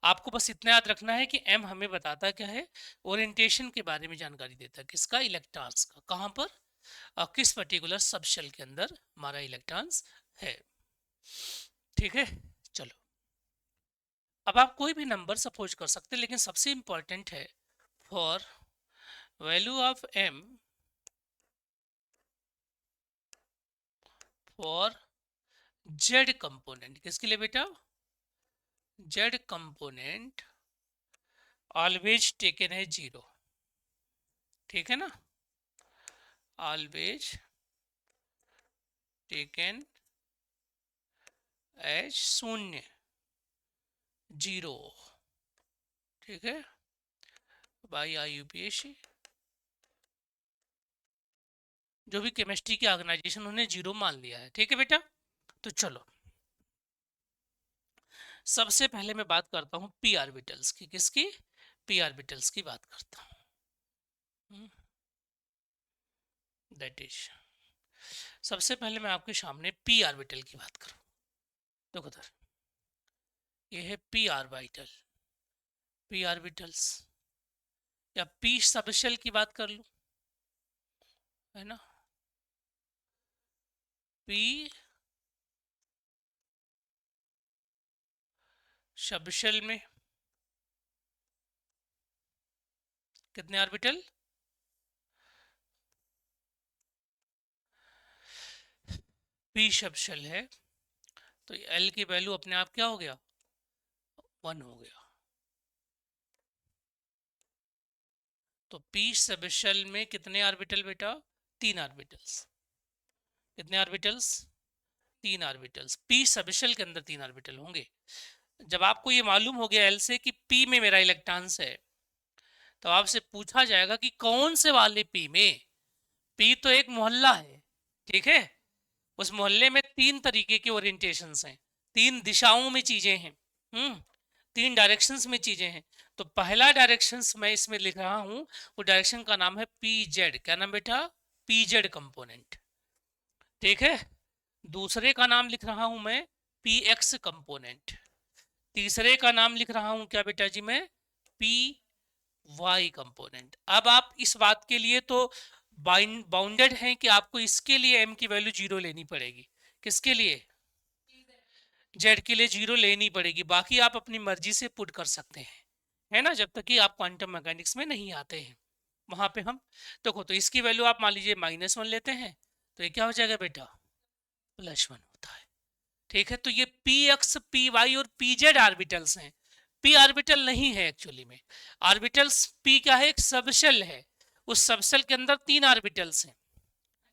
आपको बस इतना याद रखना है कि m हमें बताता क्या है, ओरिएंटेशन के बारे में जानकारी देता है, किसका, इलेक्ट्रॉन्स का, कहाँ पर, किस पर्टिकुलर सबशेल के अंदर हमारा इलेक्ट्रॉन्स है। ठीक है, चलो अब आप कोई भी नंबर सपोज कर सकते हैं, लेकिन सबसे इंपॉर्टेंट है for value of m for z component, किसके लिए बेटा, z कंपोनेंट ऑलवेज टेकन है 0, ठीक है ना, ऑलवेज टेकन एज 0, 0, ठीक है, बाई IUPAC, जो भी केमिस्ट्री की ऑर्गेनाइजेशन उन्होंने 0 मान लिया है, ठीक है बेटा। तो चलो सबसे पहले मैं बात करता हूँ p ऑर्बिटल्स की, किसकी, p ऑर्बिटल्स की बात करता हूँ। दैट इज, सबसे पहले मैं आपके सामने p ऑर्बिटल की बात करूँ, देखो उधर ये है p ऑर्बिटल, p ऑर्बिटल्स, या p सबशेल की बात कर लूँ, है ना, p सबशेल में कितने ऑर्बिटल, p सबशेल है तो l की वैल्यू अपने आप क्या हो गया, 1 हो गया। तो p सबशेल में कितने ऑर्बिटल बेटा, 3 ऑर्बिटल्स, कितने ऑर्बिटल्स, 3 ऑर्बिटल्स, p सबशेल के अंदर 3 ऑर्बिटल होंगे। जब आपको ये मालूम हो गया l से कि p में मेरा इलेक्ट्रॉन्स है, तो आपसे पूछा जाएगा कि कौन से वाले p में, p तो एक मोहल्ला है, ठीक है, उस मोहल्ले में 3 तरीके के ओरिएंटेशंस हैं, 3 दिशाओं में चीजें हैं, 3 डायरेक्शंस में चीजें हैं। तो पहला डायरेक्शंस मैं इसमें लिख रहा हूं, वो डायरेक्शन का नाम है PZ, क्या नाम बेटा, PZ कंपोनेंट, ठीक है। दूसरे का नाम लिख रहा हूं मैं PX कंपोनेंट, तीसरे का नाम लिख रहा हूं क्या बेटा जी मैं, PY कंपोनेंट। अब आप इस बात के लिए तो बाउंडेड हैं कि आपको इसके लिए m की वैल्यू 0 लेनी पड़ेगी, किसके लिए, z के लिए 0 लेनी पड़ेगी, बाकी आप अपनी मर्जी से पुट कर सकते हैं, है ना, जब तक कि आप क्वांटम मैकेनिक्स में नहीं आते हैं वहां पे हम। देखो तो इसकी वैल्यू आप मान लीजिए -1 लेते हैं, तो ये क्या हो जाएगा बेटा, +1 होता है, ठीक है। तो ये px, py और pz ऑर्बिटल्स हैं, p ऑर्बिटल नहीं है एक्चुअली में, ऑर्बिटल्स p क्या है, एक सबशेल है, उस सबशेल के अंदर 3 ऑर्बिटल्स हैं,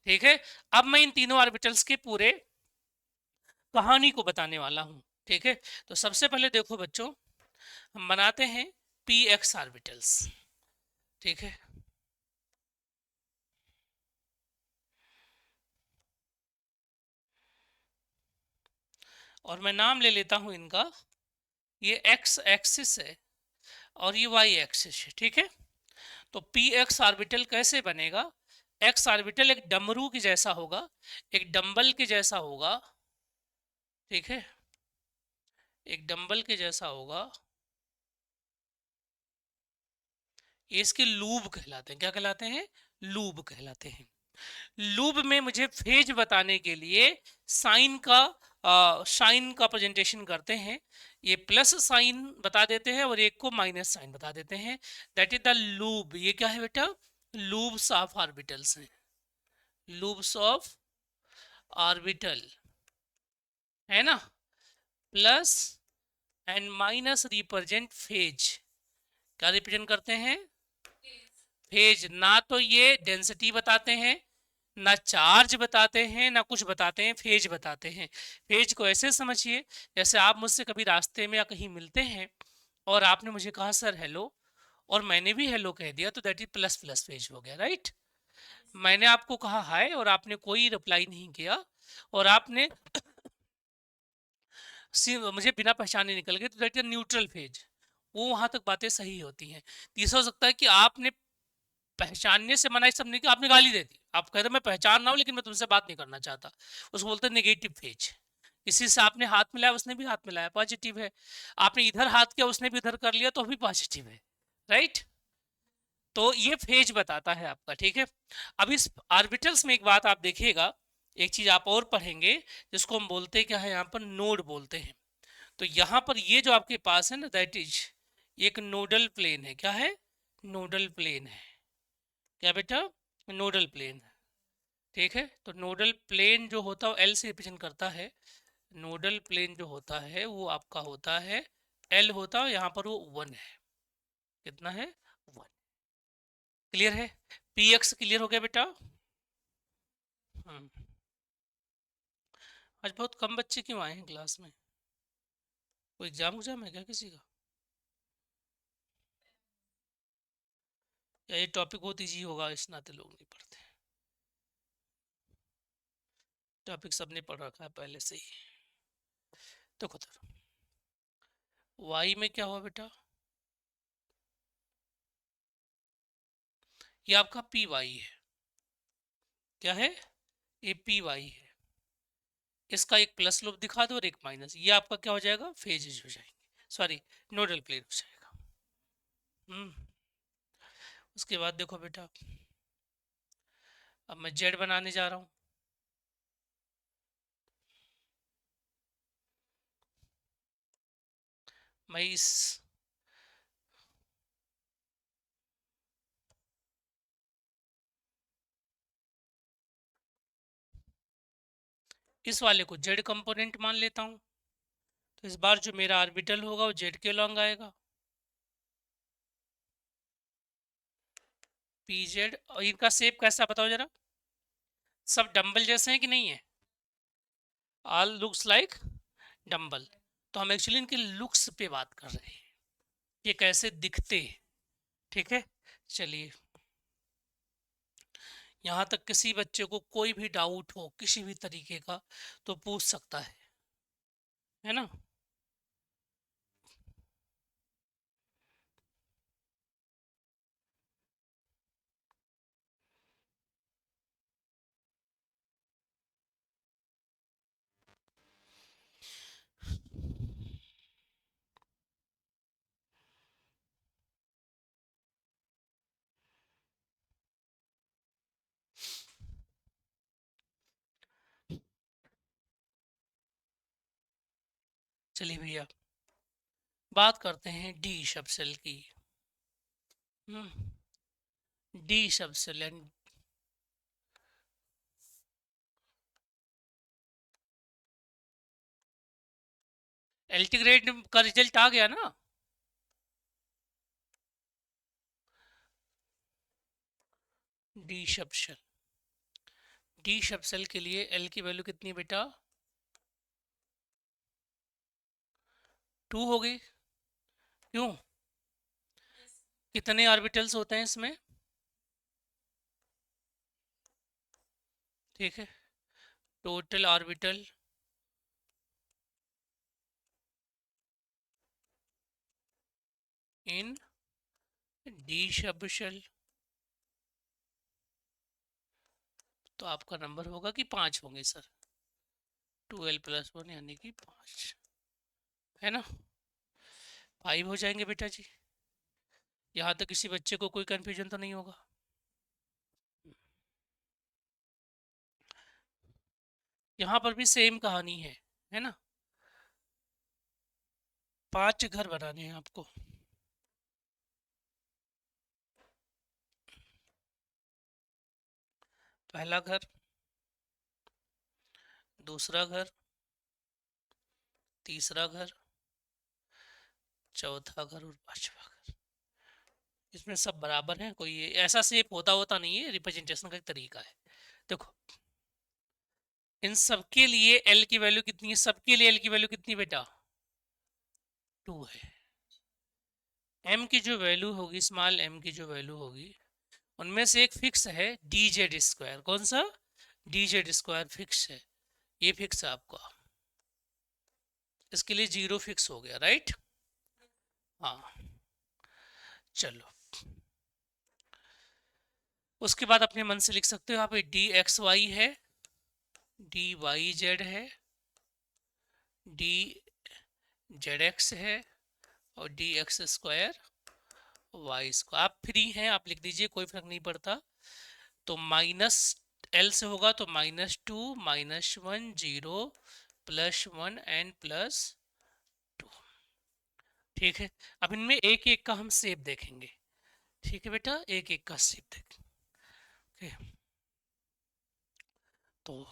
ठीक है। अब मैं इन तीनों ऑर्बिटल्स के पूरे कहानी को बताने वाला हूं, ठीक है। तो सबसे पहले देखो बच्चों, हम बनाते हैं px ऑर्बिटल्स, ठीक है, और मैं नाम ले लेता हूं इनका, ये x एक्सिस है और ये y एक्सिस है, ठीक है। तो px ऑर्बिटल कैसे बनेगा, x ऑर्बिटल एक डमरू के जैसा होगा, एक डंबल के जैसा होगा, ठीक है, एक डंबल के जैसा होगा, ये इसके लूब कहलाते हैं, क्या कहलाते हैं, लूब कहलाते हैं। लूब में मुझे फेज बताने के लिए साइन का साइन का प्रेजेंटेशन करते हैं, ये प्लस साइन बता देते हैं और एक को माइनस साइन बता देते हैं, दैट इज द लूब। ये क्या है बेटा, लूब्स ऑफ ऑर्बिटल्स हैं, लूब्स ऑफ ऑर्बिटल, है ना। Plus and minus represent phase, क्या रिप्रेजेंट करते हैं, फेज, ना तो ये डेंसिटी बताते हैं, ना चार्ज बताते हैं ना कुछ बताते हैं, फेज बताते हैं। फेज को ऐसे समझिए जैसे आप मुझसे कभी रास्ते में या कहीं मिलते हैं और आपने मुझे कहा सर हेलो, और मैंने भी हेलो कह दिया, तो that is plus plus phase हो गया, राइट। मैंने आपको कहा हाय और आपने कोई रिप्लाई नहीं किया, और आपने मुझे बिना पहचाने निकल गए, तो दैट इज न्यूट्रल फेज। वो वहां तक बातें सही होती हैं। तीसरा हो सकता है कि आपने पहचानने से मना, सब नहीं कि आपने गाली दे दी, आप कहते मैं पहचान रहा हूँ लेकिन मैं तुमसे बात नहीं करना चाहता, उसको बोलते हैं नेगेटिव फेज। किसी से आपने हाथ मिलाया, उसने भी हाथ मिलाया, पॉजिटिव है। आपने इधर हाथ किया, उसने भी इधर कर लिया, तो भी पॉजिटिव है, राइट। तो ये फेज बताता है आपका, ठीक है। अब इस ऑर्बिटल्स में एक बात आप देखिएगा, एक चीज आप और पढ़ेंगे, जिसको हम बोलते हैं क्या है, यहाँ पर नोड बोलते हैं। तो यहाँ पर ये जो आपके पास है ना, दैट इज एक नोडल प्लेन है। क्या है? नोडल प्लेन है। क्या बेटा? Nodal plane. ठीक है, तो नोडल प्लेन जो होता है एल से रिप्रेजेंट करता है। नोडल प्लेन जो होता है वो आपका होता है एल होता है, यहाँ पर वो 1 है। कितना है? 1। क्लियर है? पी एक्स क्लियर हो गया बेटा? हम्म। आज बहुत कम बच्चे क्यों आए हैं क्लास में? कोई एग्जाम है क्या किसी का? या ये टॉपिक बहुत ईजी होगा इस नाते लोग नहीं पढ़ते? टॉपिक सबने पढ़ रखा है पहले से ही। तो खुद वाई में क्या हुआ बेटा? ये आपका पी वाई है। क्या है? ये पी वाई है। इसका एक प्लस लूप दिखा दो और एक माइनस, ये आपका क्या हो जाएगा? फेजेज हो जाएंगे, सॉरी नोडल प्लेन हो जाएगा। हम्म। उसके बाद देखो बेटा, अब मैं जेड बनाने जा रहा हूँ। मैं इस वाले को जेड कंपोनेंट मान लेता हूँ। तो इस बार जो मेरा ऑर्बिटल होगा वो जेड के लॉन्ग आएगा, पी जेड। और इनका शेप कैसा बताओ जरा? सब डंबल जैसे हैं कि नहीं है? All looks like dumbbell. तो हम एक्चुअली इनके लुक्स पे बात कर रहे हैं, ये कैसे दिखते हैं। ठीक है, चलिए। यहाँ तक किसी बच्चे को कोई भी डाउट हो किसी भी तरीके का तो पूछ सकता है ना? चलिए भैया, बात करते हैं डी सब सेल की। डी सब सेल एंड एल्टीग्रेड का रिजल्ट आ गया ना? डी सब सेल, डी सब सेल के लिए एल की वैल्यू कितनी बेटा? 2 हो गई। क्यों? कितने ऑर्बिटल्स होते हैं इसमें? ठीक है, टोटल ऑर्बिटल इन डी सब सेल, तो आपका नंबर होगा कि 5 होंगे सर? 12+1 यानी कि 5, है ना? 5 हो जाएंगे बेटा जी। यहाँ तक किसी बच्चे को कोई कंफ्यूजन तो नहीं होगा? यहाँ पर भी सेम कहानी है ना? 5 घर बनाने हैं आपको। पहला घर, दूसरा घर, तीसरा घर, चौथा घर और पांचवा घर। इसमें सब बराबर हैं, कोई ऐसा शेप होता होता नहीं है, रिप्रेजेंटेशन का एक तरीका है। देखो इन सबके लिए एल की वैल्यू कितनी है, सबके लिए एल की वैल्यू कितनी बेटा 2 है। एम की जो वैल्यू होगी, स्मॉल एम की जो वैल्यू होगी, उनमें से एक फिक्स है डी जेड स्क्वायर। कौन सा? डी जेड स्क्वायर फिक्स है, ये फिक्स है आपका, इसके लिए 0 फिक्स हो गया, राइट। हाँ चलो, उसके बाद अपने मन से लिख सकते हो यहाँ पे डी एक्स वाई है, डी वाई जेड है, डी जेड एक्स है, और d x square y square. आप फ्री हैं, आप लिख दीजिए, कोई फर्क नहीं पड़ता। तो माइनस एल से होगा तो -2 -1 0 +1 एंड +2। ठीक है, अब इनमें एक एक का हम शेप देखेंगे। ठीक है बेटा, एक एक का शेप देखेंगे। तो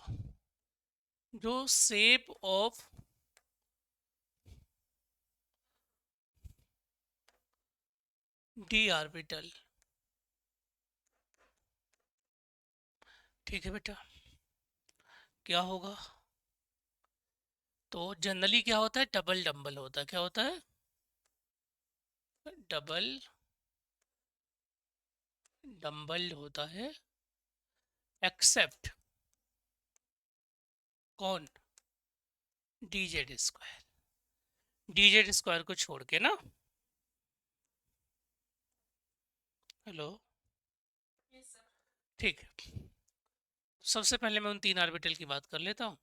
जो शेप ऑफ डी ऑर्बिटल, ठीक है बेटा, क्या होगा? तो जनरली क्या होता है, डबल डम्बल होता है। क्या होता है? डबल डम्बल होता है, एक्सेप्ट कौन? D Z square, D Z square को छोड़ के ना। हेलो, ठीक है, सबसे पहले मैं उन 3 ऑर्बिटल की बात कर लेता हूँ।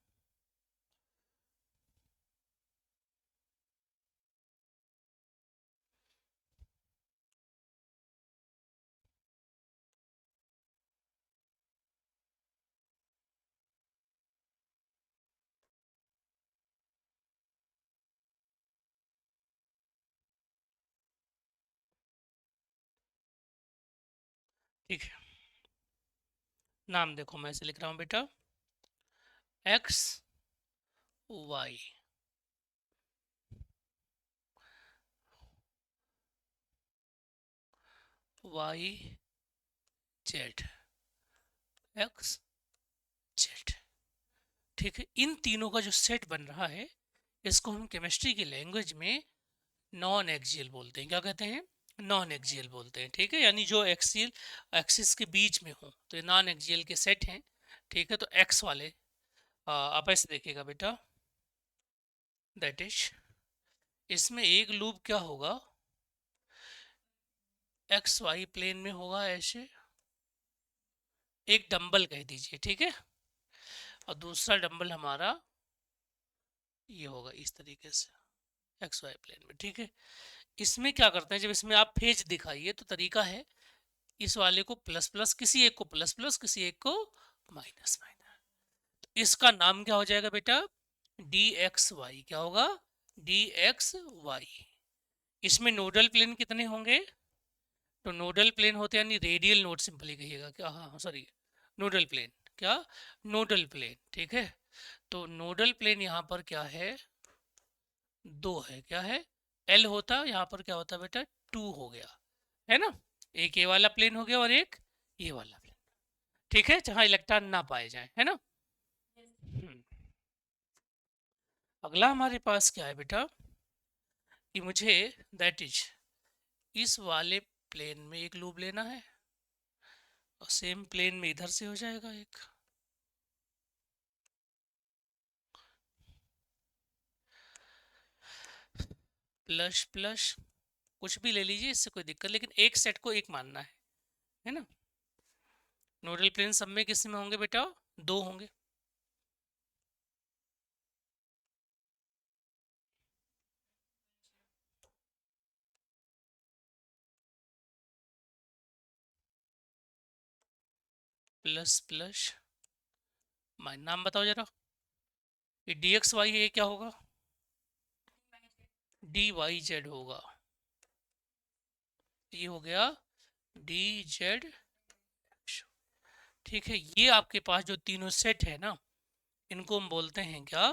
ठीक है, नाम देखो, मैं ऐसे लिख रहा हूँ बेटा, x y, y z, x z. ठीक है, इन तीनों का जो सेट बन रहा है, इसको हम केमिस्ट्री की लैंग्वेज में नॉन एक्सियल बोलते हैं। क्या कहते हैं? नॉन एक्सियल बोलते हैं। ठीक है, यानी जो एक्सियल एक्सिस के बीच में हो, तो ये नॉन एक्सियल के सेट हैं। ठीक है, तो एक्स वाले आप ऐसे देखिएगा बेटा, दैट इज, इसमें एक लूप क्या होगा, एक्स वाई प्लेन में होगा ऐसे, एक डंबल कह दीजिए, ठीक है, और दूसरा डंबल हमारा ये होगा इस तरीके से एक्स वाई प्लेन में। ठीक है, इसमें क्या करते हैं, जब इसमें आप फेज दिखाइए तो तरीका है, इस वाले को प्लस प्लस, किसी एक को प्लस प्लस, किसी एक को माइनस माइनस, तो इसका नाम क्या हो जाएगा बेटा, डी एक्स वाई। क्या होगा? D x y. इसमें नोडल प्लेन कितने होंगे? तो नोडल प्लेन होते हैं, यानी रेडियल नोड सिंपली कहिएगा, क्या, हाँ सॉरी, नोडल प्लेन, क्या, नोडल प्लेन। ठीक है, तो नोडल प्लेन यहाँ पर क्या है, 2 है। क्या है? एल होता, यहाँ पर क्या होता बेटा, 2 हो गया, है ना। एक ये वाला प्लेन हो गया और एक ये वाला प्लेन। ठीक है, जहाँ इलेक्ट्रॉन ना पाए जाए, है ना। अगला हमारे पास क्या है बेटा, कि मुझे दैट इज इस वाले प्लेन में एक लूप लेना है, और सेम प्लेन में इधर से हो जाएगा एक, प्लस प्लस, कुछ भी ले लीजिए, इससे कोई दिक्कत, लेकिन एक सेट को एक मानना है ना। नोडल प्लेन सब में किस में होंगे बेटा, 2 होंगे। प्लस प्लस माइन, नाम बताओ जरा, ये डी एक्स वाई है, ये क्या होगा, डी वाई जेड होगा। ये हो गया डी जेड। ठीक है, ये आपके पास जो तीनों सेट है ना, इनको हम बोलते हैं क्या,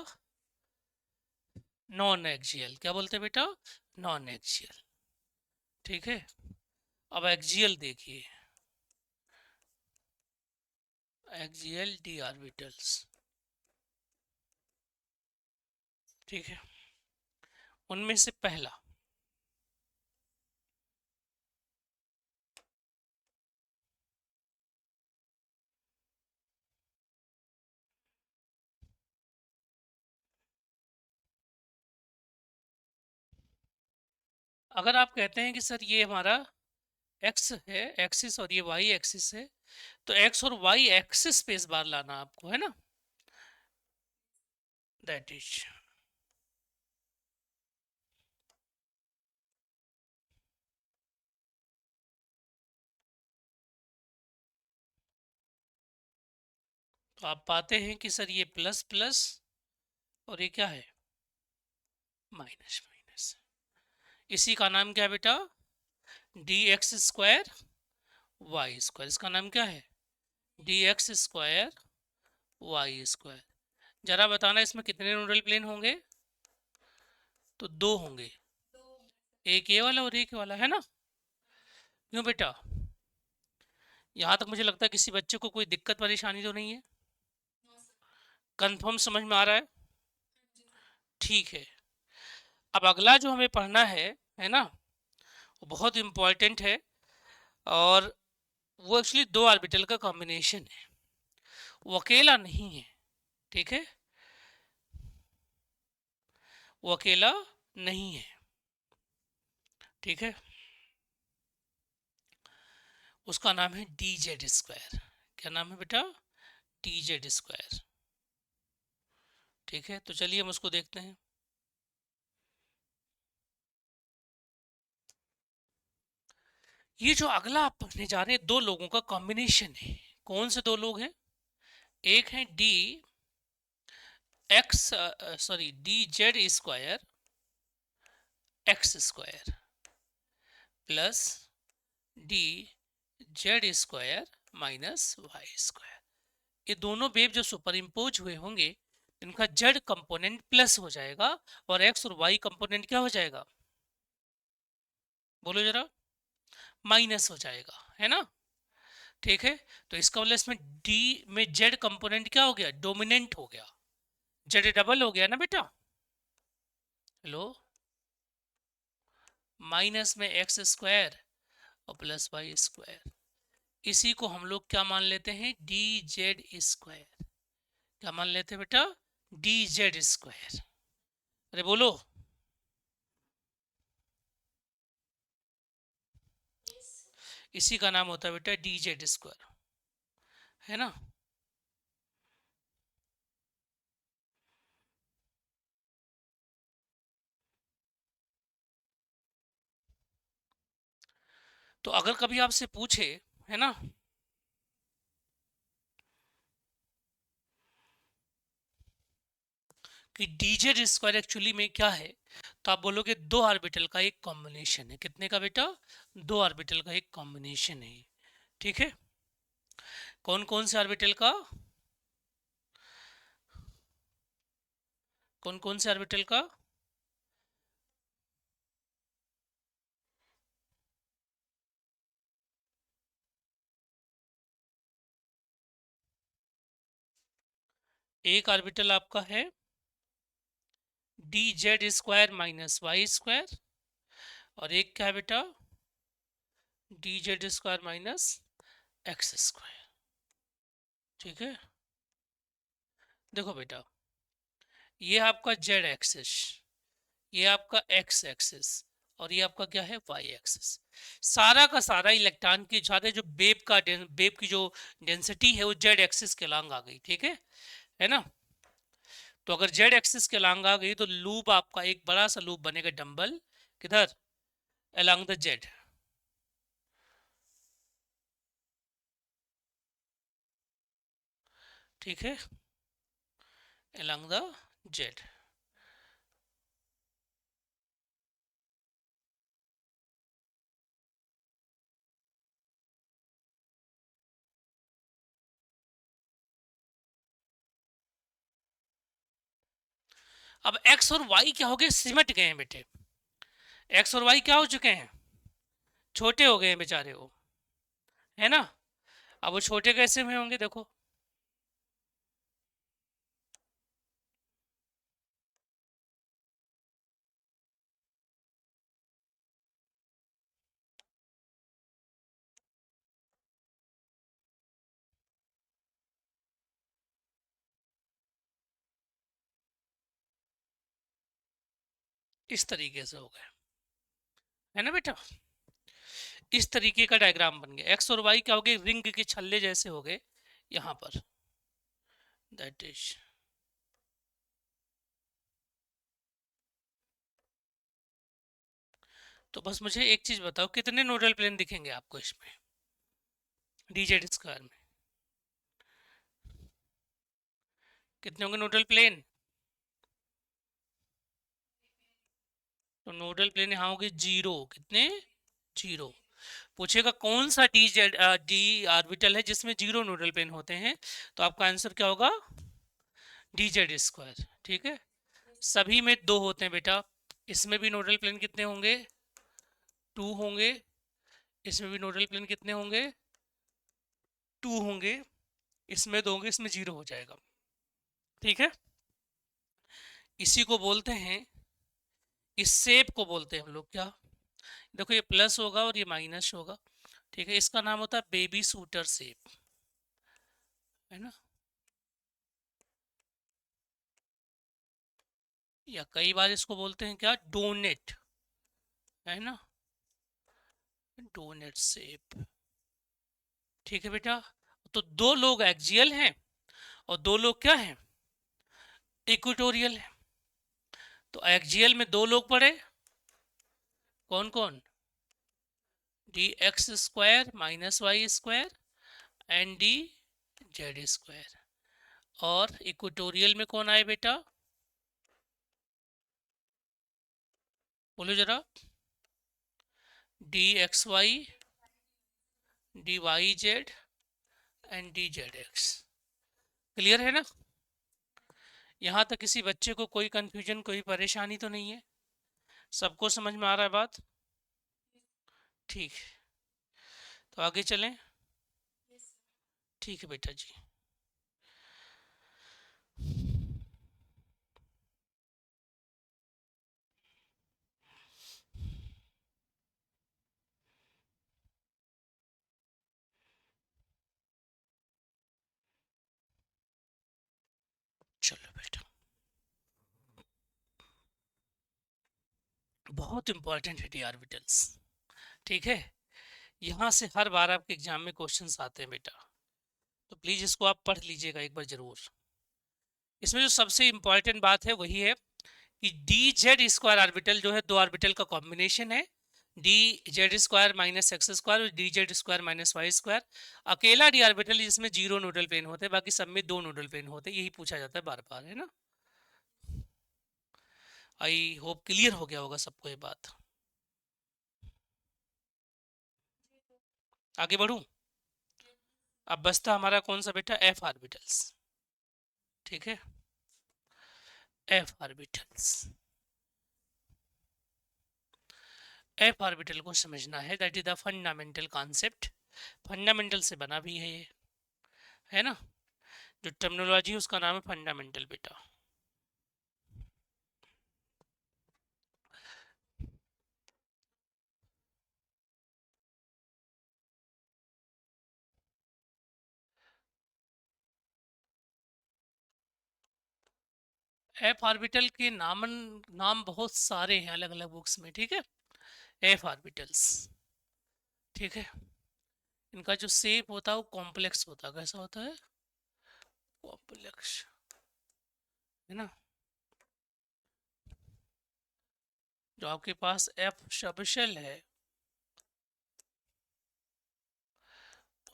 नॉन एक्सियल। क्या बोलते हैं बेटा, नॉन एक्सियल। ठीक है, अब एक्सियल देखिए, एक्सियल डी ऑर्बिटल्स, ठीक है। उनमें से पहला, अगर आप कहते हैं कि सर ये हमारा एक्स है एक्सिस और ये वाई एक्सिस है, तो एक्स और वाई एक्सिस पे इस बार लाना आपको, है ना, दैट इज, तो आप पाते हैं कि सर ये प्लस प्लस और ये क्या है, माइनस माइनस। इसी का नाम क्या है बेटा, d x square y square, इसका नाम क्या है, d x square y square. जरा बताना इसमें कितने नोडल प्लेन होंगे, तो दो होंगे, एक ये वाला और एक वाला, है ना। क्यों बेटा, यहाँ तक मुझे लगता है किसी बच्चे को कोई दिक्कत परेशानी तो नहीं है, कंफर्म समझ में आ रहा है, ठीक है। अब अगला जो हमें पढ़ना है ना, वो बहुत इंपॉर्टेंट है, और वो एक्चुअली दो ऑर्बिटल का कॉम्बिनेशन है, वो अकेला नहीं है, ठीक है, वो अकेला नहीं है, ठीक है। उसका नाम है डी जेड स्क्वायर। क्या नाम है बेटा, डी जेड स्क्वायर, ठीक है। तो चलिए हम उसको देखते हैं। ये जो अगला आप पढ़ने जा रहे हैं, दो लोगों का कॉम्बिनेशन है। कौन से दो लोग हैं, एक है d x, sorry d Z square x square plus d Z square minus Y square. ये दोनों वेव जो सुपर इम्पोज हुए होंगे, इनका जेड कंपोनेंट प्लस हो जाएगा और एक्स और वाई कंपोनेंट क्या हो जाएगा, बोलो जरा, माइनस हो जाएगा, है ना, ठीक है। तो इसका मतलब इसमें डी में जेड कंपोनेंट क्या हो गया, डोमिनेंट हो गया, जेड डबल हो गया ना बेटा, हेलो, माइनस में एक्स स्क्वायर और प्लस वाई स्क्वायर, इसी को हम लोग क्या मान लेते हैं, डी जेड स्क्वायर। क्या मान लेते हैं बेटा, डी जेड स्क्वायर, अरे बोलो, इसी का नाम होता है बेटा डी जेड स्क्वायर, है ना। तो अगर कभी आपसे पूछे, है ना, कि डी जेड स्क्वायर एक्चुअली में क्या है, तो आप बोलोगे दो ऑर्बिटल का एक कॉम्बिनेशन है। कितने का बेटा, दो ऑर्बिटल का एक कॉम्बिनेशन है, ठीक है। कौन कौन से ऑर्बिटल का, कौन कौन से ऑर्बिटल का, एक ऑर्बिटल आपका है D Z square minus Y square, और एक क्या है बेटा, d Z square minus x square, ठीक है। देखो बेटा, ये आपका जेड एक्सिस, ये आपका एक्स एक्सिस, और ये आपका क्या है, वाई एक्सिस। सारा का सारा इलेक्ट्रॉन की सारे जो वेव की जो डेंसिटी है वो जेड एक्सिस के लॉन्ग आ गई, ठीक है ना। तो अगर जेड एक्सिस के लॉन्ग आ गई तो लूप आपका एक बड़ा सा लूप बनेगा डंबल, किधर, अलोंग द जेड, ठीक है, अलोंग द जेड। अब एक्स और वाई क्या हो गए, सिमट गए हैं बेटे, एक्स और वाई क्या हो चुके हैं, छोटे हो गए हैं बेचारे वो, है ना। अब वो छोटे कैसे में होंगे, देखो, इस तरीके से हो गया, है ना बेटा। इस तरीके का डायग्राम बन गया। एक्स और वाई क्या हो गए, रिंग के छल्ले जैसे हो गए यहाँ पर, दैट इज। तो बस मुझे एक चीज बताओ, कितने नोडल प्लेन दिखेंगे आपको इसमें डीजेड स्क्वायर में, कितने होंगे नोडल प्लेन? तो नोडल प्लेन यहाँ होंगे जीरो, कितने, जीरो। पूछेगा कौन सा डी जेड डी ऑर्बिटल है जिसमें जीरो नोडल प्लेन होते हैं, तो आपका आंसर क्या होगा, डी जेड स्क्वायर, ठीक है। सभी में दो होते हैं बेटा, इसमें भी नोडल प्लेन कितने होंगे, टू होंगे, इसमें भी नोडल प्लेन कितने होंगे, टू होंगे, इसमें दो होंगे, इसमें जीरो हो जाएगा, ठीक है। इसी को बोलते हैं, इस शेप को बोलते हैं हम लोग क्या, देखो ये प्लस होगा और ये माइनस होगा, ठीक है, इसका नाम होता है बेबी शूटर शेप, है ना। या कई बार इसको बोलते हैं क्या, डोनेट, है ना, डोनेट शेप, ठीक है बेटा। तो दो लोग एक्सियल हैं और दो लोग क्या हैं, इक्वेटोरियल है। तो एक्सियल में दो लोग पड़े, कौन कौन, d x square minus Y square and d Z square. और इक्वेटोरियल में कौन आए बेटा, बोलो जरा, d x y, d y z and d z x. Clear है ना, यहाँ तक किसी बच्चे को कोई कंफ्यूजन, कोई परेशानी तो नहीं है, सबको समझ में आ रहा है बात, ठीक है। तो आगे चलें, ठीक है बेटा जी। चलो बेटा, बहुत इंपॉर्टेंट है डी ऑर्बिटल्स, ठीक है। यहाँ से हर बार आपके एग्जाम में क्वेश्चंस आते हैं बेटा, तो प्लीज इसको आप पढ़ लीजिएगा एक बार जरूर। इसमें जो सबसे इंपॉर्टेंट बात है वही है कि डी जेड स्क्वायर ऑर्बिटल जो है, दो ऑर्बिटल का कॉम्बिनेशन है, D Z square minus x square और D Z square minus Y square. अकेला डी ऑर्बिटल जिसमें जीरो नोडल प्लेन होते हैं, बाकी सब में दो नोडल प्लेन होते हैं, यही पूछा जाता है बार बार, है ना। आई होप क्लियर हो गया होगा सबको ये बात। आगे बढ़ूं, अब बचता हमारा कौन सा बेटा, एफ ऑर्बिटल्स, ठीक है, एफ ऑर्बिटल्स। एफ ऑर्बिटल को समझना है, that is the fundamental concept, fundamental से बना भी है ये, है ना। जो टर्मिनोलॉजी है उसका नाम है फंडामेंटल बेटा। एफ ऑर्बिटल के नाम बहुत सारे हैं अलग अलग बुक्स में, ठीक है, एफ ऑर्बिटल्स, ठीक है। इनका जो शेप होता है वो कॉम्प्लेक्स होता है, कैसा होता है, कॉम्प्लेक्स, है ना। जो आपके पास एफ सबशेल है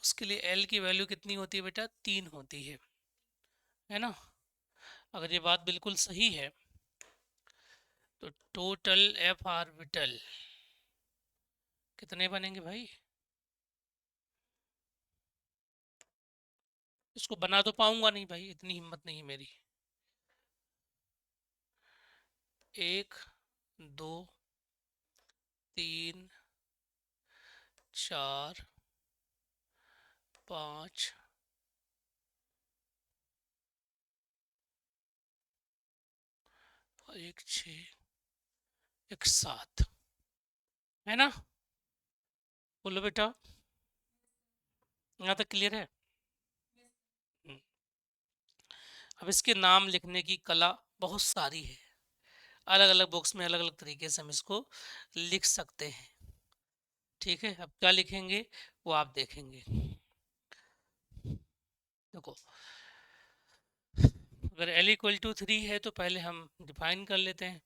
उसके लिए एल की वैल्यू कितनी होती है बेटा, 3 होती है ना। अगर ये बात बिल्कुल सही है तो टोटल एफ ऑर्बिटल कितने बनेंगे भाई, इसको बना तो पाऊंगा नहीं भाई, इतनी हिम्मत नहीं है मेरी। एक, दो, तीन, चार, पाँच, और एक छ, एक सात, है ना। बोलो बेटा, यहाँ तक क्लियर है। अब इसके नाम लिखने की कला बहुत सारी है, अलग अलग बुक्स में अलग अलग तरीके से हम इसको लिख सकते हैं। ठीक है, अब क्या लिखेंगे वो आप देखेंगे। देखो, अगर l इक्वल टू 3 है तो पहले हम डिफाइन कर लेते हैं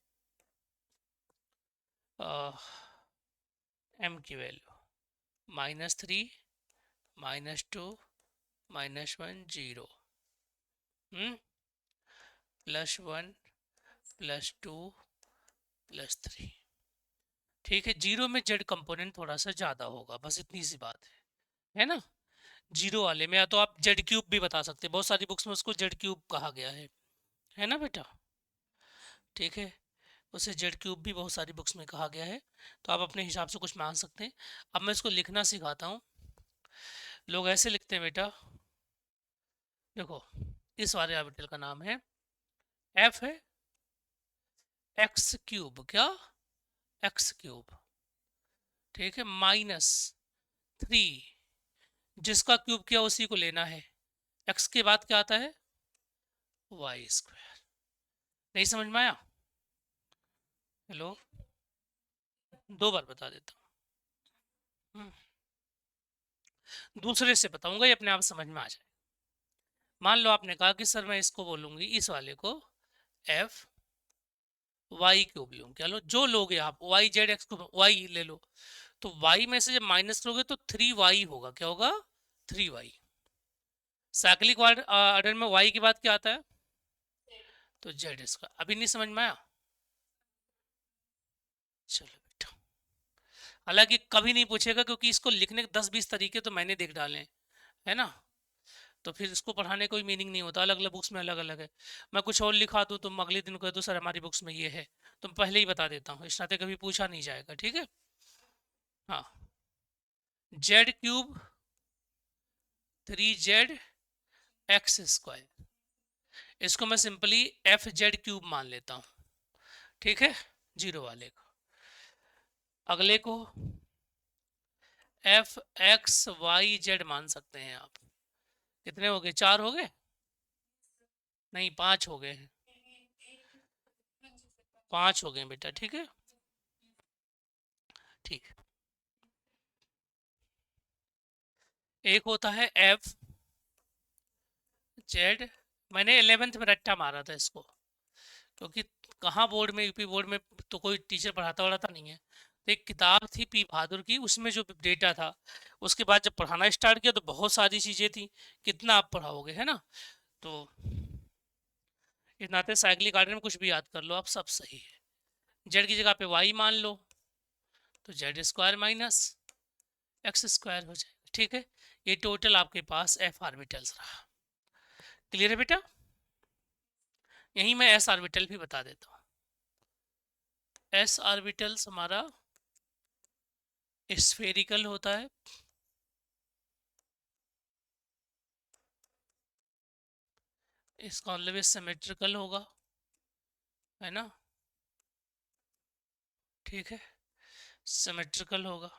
m की वैल्यू -3 -2 -1 0 +1 +2 +3। ठीक है, जीरो में जेड कंपोनेंट थोड़ा सा ज़्यादा होगा, बस इतनी सी बात है ना। जीरो वाले में या तो आप जेड क्यूब भी बता सकते हैं, बहुत सारी बुक्स में उसको जेड क्यूब कहा गया है ना बेटा। ठीक है, उसे जेड क्यूब भी बहुत सारी बुक्स में कहा गया है, तो आप अपने हिसाब से कुछ मान सकते हैं। अब मैं इसको लिखना सिखाता हूँ। लोग ऐसे लिखते हैं बेटा, देखो इस वाले ऑर्बिटल का नाम है एफ है एक्स क्यूब, क्या एक्स क्यूब। ठीक है, -3, जिसका क्यूब किया उसी को लेना है। एक्स के बाद क्या आता है, वाई स्क्वायर। नहीं समझ में आया? हेलो, दो बार बता देता हूँ, दूसरे से बताऊंगा, ये अपने आप समझ में आ जाए। मान लो आपने कहा कि सर मैं इसको बोलूंगी, इस वाले को एफ वाई क्यूब लूँ, क्या लो जो लोगे आप, वाई जेड एक्स को वाई ले लो, तो वाई में से जब माइनस करोगे तो 3y होगा, क्या होगा 3y। साइक्लिक ऑर्डर में y के बाद क्या आता है, तो जेड इसका। अभी नहीं समझ में आया? चलो बेटा, हालांकि कभी नहीं पूछेगा क्योंकि इसको लिखने के 10-20 तरीके तो मैंने देख डाले हैं, है ना। तो फिर इसको पढ़ाने कोई मीनिंग नहीं होता, अलग अलग बुक्स में अलग अलग है। मैं कुछ और लिखा दूँ तुम अगले दिन कह दो सर हमारी बुक्स में ये है, तुम पहले ही बता देता हूँ, इस नाते कभी पूछा नहीं जाएगा। ठीक है, हाँ, Z cube 3z x square, इसको मैं सिंपली एफ जेड क्यूब मान लेता हूँ। ठीक है, जीरो वाले को। अगले को एफ एक्स वाई जेड मान सकते हैं आप। कितने हो गए, 4 हो गए? नहीं, 5 हो गए हैं, 5 हो गए बेटा। ठीक है, ठीक। एक होता है एफ जेड, मैंने 11th में रट्टा मारा था इसको, क्योंकि कहाँ बोर्ड में, यूपी बोर्ड में तो कोई टीचर पढ़ाता वढ़ाता नहीं है। तो एक किताब थी पी बहादुर की, उसमें जो डेटा था, उसके बाद जब पढ़ाना स्टार्ट किया तो बहुत सारी चीज़ें थी, कितना आप पढ़ाओगे, है ना। तो इस नाते साइक्लिक ऑर्डर में कुछ भी याद कर लो आप, सब सही है। जेड की जगह पे वाई मान लो, तो Z square minus x square हो जाएगा। ठीक है, ये टोटल आपके पास एफ ऑर्बिटल्स रहा। क्लियर है बेटा? यहीं मैं एस ऑर्बिटल भी बता देता हूँ। एस ऑर्बिटल्स हमारा स्फेरिकल होता है, इसका मतलब सिमेट्रिकल होगा, है ना। ठीक है, सिमेट्रिकल होगा।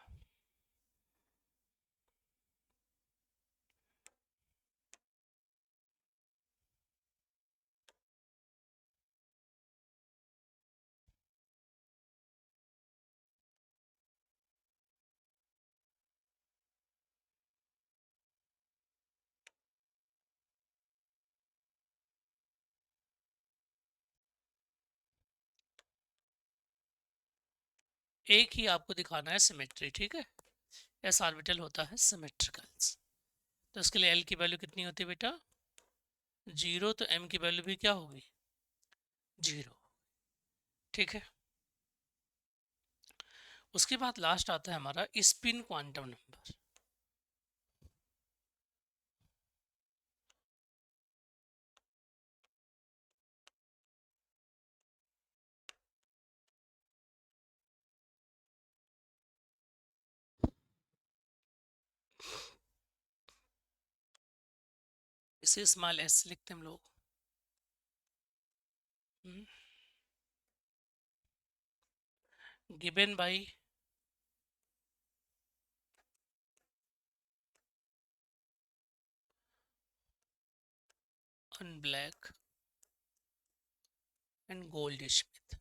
एक ही आपको दिखाना है सिमेट्री। ठीक है, एस ऑर्बिटल होता है सिमेट्रिकल। तो इसके लिए एल की वैल्यू कितनी होती है बेटा, 0, तो एम की वैल्यू भी क्या होगी, 0। ठीक है, उसके बाद लास्ट आता है हमारा स्पिन क्वांटम नंबर। इसे स्मॉल एस लिखते हैं हम लोग। Given by black and gold Smith.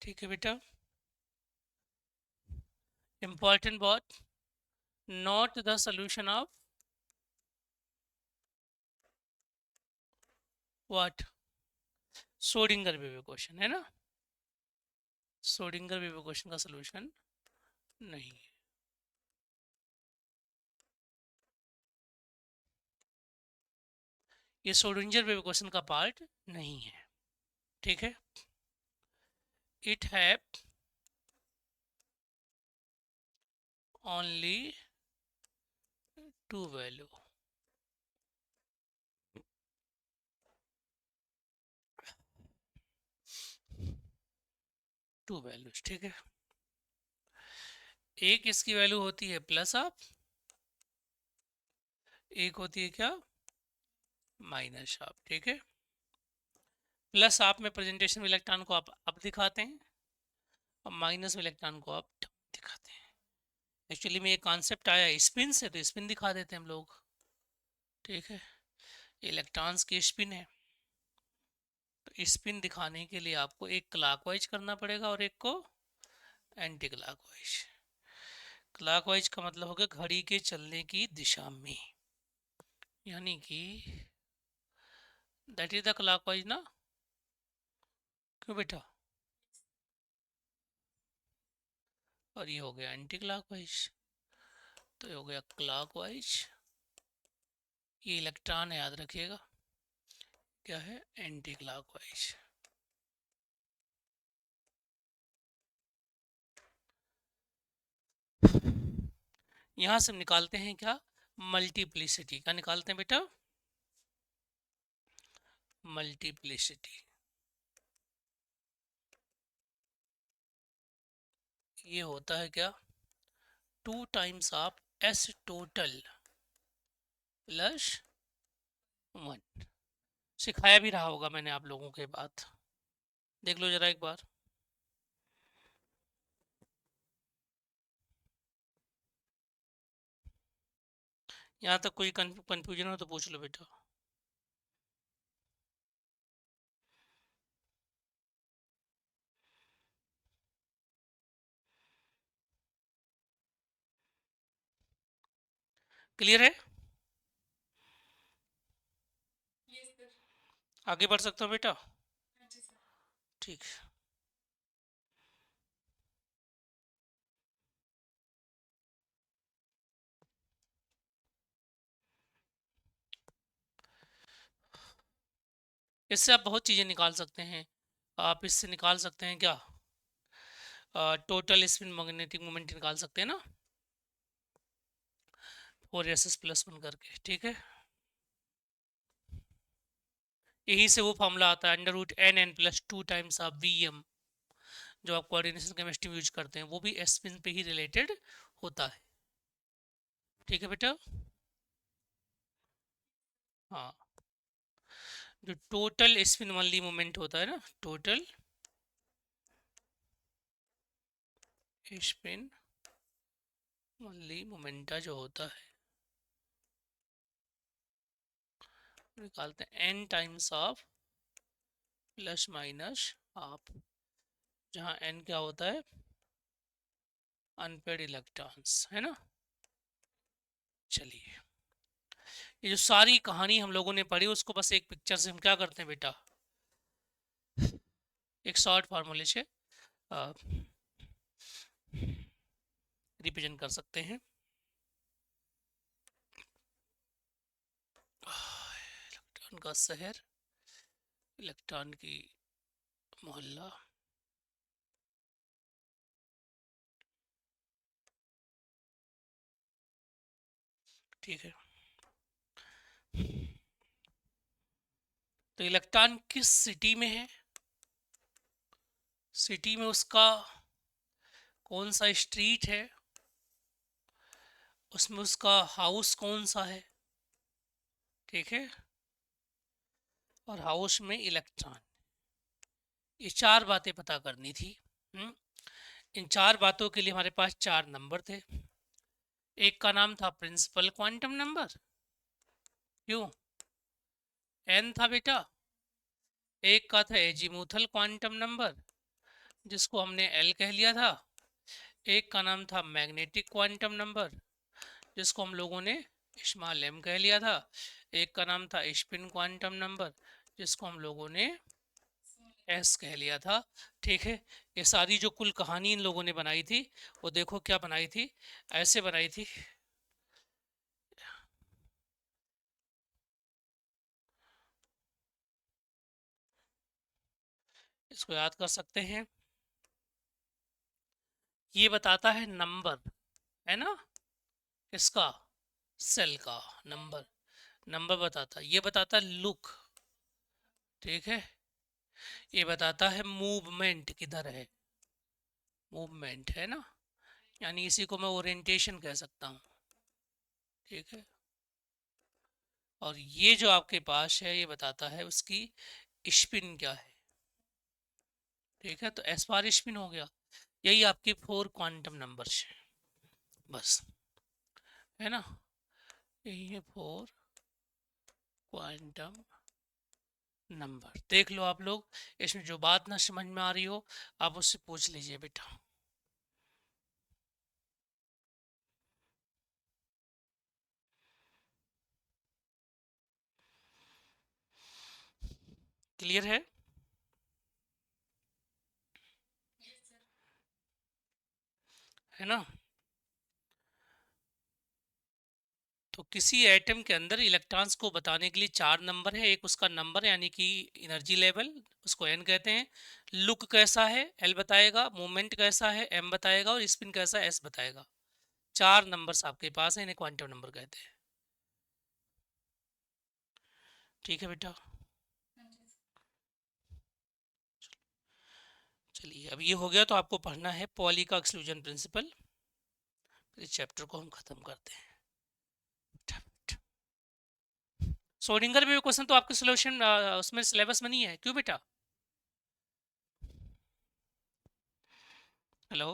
ठीक है बेटा, important what, not the solution of what, Schrodinger wave equation है ना, श्रोडिंगर वेव इक्वेशन का सॉल्यूशन नहीं है। ये श्रोडिंगर वेव इक्वेशन का पार्ट नहीं है, ठीक है। It have only two value, two values, ठीक है। एक इसकी वैल्यू होती है प्लस आप, एक होती है क्या, माइनस आप, ठीक है। प्लस आप में प्रेजेंटेशन में इलेक्ट्रॉन को आप अप दिखाते हैं और माइनस में इलेक्ट्रॉन को आप डाउन दिखाते हैं। एक्चुअली में ये कॉन्सेप्ट आया स्पिन से, तो स्पिन दिखा देते हैं हम लोग, ठीक है। इलेक्ट्रॉन्स की स्पिन है, तो स्पिन दिखाने के लिए आपको एक क्लॉकवाइज करना पड़ेगा और एक को एंटी क्लॉकवाइज। क्लॉकवाइज का मतलब होगा घड़ी के चलने की दिशा में, यानी कि दैट इज द क्लॉकवाइज ना, क्यों बेटा, और ये हो गया एंटी क्लॉकवाइज, तो ये हो गया क्लॉकवाइज। ये इलेक्ट्रॉन है, याद रखिएगा क्या है, एंटी क्लॉकवाइज। यहां से हम निकालते हैं क्या, मल्टीप्लिसिटी। क्या निकालते हैं बेटा, मल्टीप्लिसिटी। ये होता है क्या, 2 times of S total plus 1। सिखाया भी रहा होगा मैंने आप लोगों के, बात देख लो जरा एक बार। यहाँ तक कोई कंफ्यूजन हो तो पूछ लो बेटा। क्लियर है, आगे बढ़ सकते हो बेटा, ठीक है। इससे आप बहुत चीज़ें निकाल सकते हैं। आप इससे निकाल सकते हैं क्या, टोटल स्पिन मैग्नेटिक मोमेंट निकाल सकते हैं ना, 4s+1 करके, ठीक है। यही से वो फॉर्मूला आता है √nn+2 टाइम्स ऑफ Vm, जो आप कोऑर्डिनेशन केमिस्ट्री में यूज करते हैं, वो भी स्पिन पे ही रिलेटेड होता है, ठीक है बेटा। हाँ, जो टोटल स्पिन ओनली मोमेंट होता है ना, टोटल स्पिन ओनली मोमेंटा जो होता है, निकालते हैं n times of plus minus half, जहाँ n क्या होता है, अनपेड इलेक्ट्रॉन्स, है ना। चलिए, ये जो सारी कहानी हम लोगों ने पढ़ी उसको बस एक पिक्चर से हम क्या करते हैं बेटा, एक शॉर्ट फार्मूले से रिप्रेजेंट कर सकते हैं। इलेक्ट्रॉन का शहर, इलेक्ट्रॉन की मोहल्ला, ठीक है। तो इलेक्ट्रॉन किस सिटी में है, सिटी में उसका कौन सा स्ट्रीट है, उसमें उसका हाउस कौन सा है, ठीक है, और हाउस में इलेक्ट्रॉन, ये 4 बातें पता करनी थी। इन 4 बातों के लिए हमारे पास 4 नंबर थे। एक का नाम था प्रिंसिपल क्वांटम नंबर, क्यों, n था बेटा। एक का था एजीमुथल क्वांटम नंबर, जिसको हमने एल कह लिया था, एक का नाम था मैग्नेटिक क्वांटम नंबर जिसको हम लोगों ने स्मॉल एम कह लिया था, एक का नाम था स्पिन क्वांटम नंबर जिसको हम लोगों ने एस कह लिया था। ठीक है, ये सारी जो कुल कहानी इन लोगों ने बनाई थी वो देखो क्या बनाई थी, ऐसे बनाई थी। इसको याद कर सकते हैं, ये बताता है नंबर, है ना, किसका, सेल का नंबर, नंबर बताता है, ये बताता है लुक, ठीक है, ये बताता है मूवमेंट किधर है, मूवमेंट है ना, यानी इसी को मैं ओरिएंटेशन कह सकता हूँ, ठीक है। और ये जो आपके पास है ये बताता है उसकी स्पिन क्या है, ठीक है। तो एस बार स्पिन हो गया, यही आपके 4 क्वांटम नंबर्स हैं, बस, है ना, यही है 4 क्वांटम नंबर। देख लो आप लोग, इसमें जो बात ना समझ में आ रही हो आप उससे पूछ लीजिए बेटा। क्लियर है ना। तो किसी एटम के अंदर इलेक्ट्रॉन्स को बताने के लिए 4 नंबर है, एक उसका नंबर यानी कि एनर्जी लेवल, उसको एन कहते हैं, लुक कैसा है एल बताएगा, मूवमेंट कैसा है एम बताएगा, और स्पिन कैसा है एस बताएगा। 4 नंबर्स आपके पास है, इन्हें क्वांटम नंबर कहते हैं। ठीक है बेटा, चलिए अब ये हो गया, तो आपको पढ़ना है पॉली का एक्सक्लूजन प्रिंसिपल, इस चैप्टर को हम खत्म करते हैं। श्रोडिंगर भी क्वेश्चन तो आपके सोल्यूशन उसमें सिलेबस में नहीं है, क्यों बेटा? हेलो,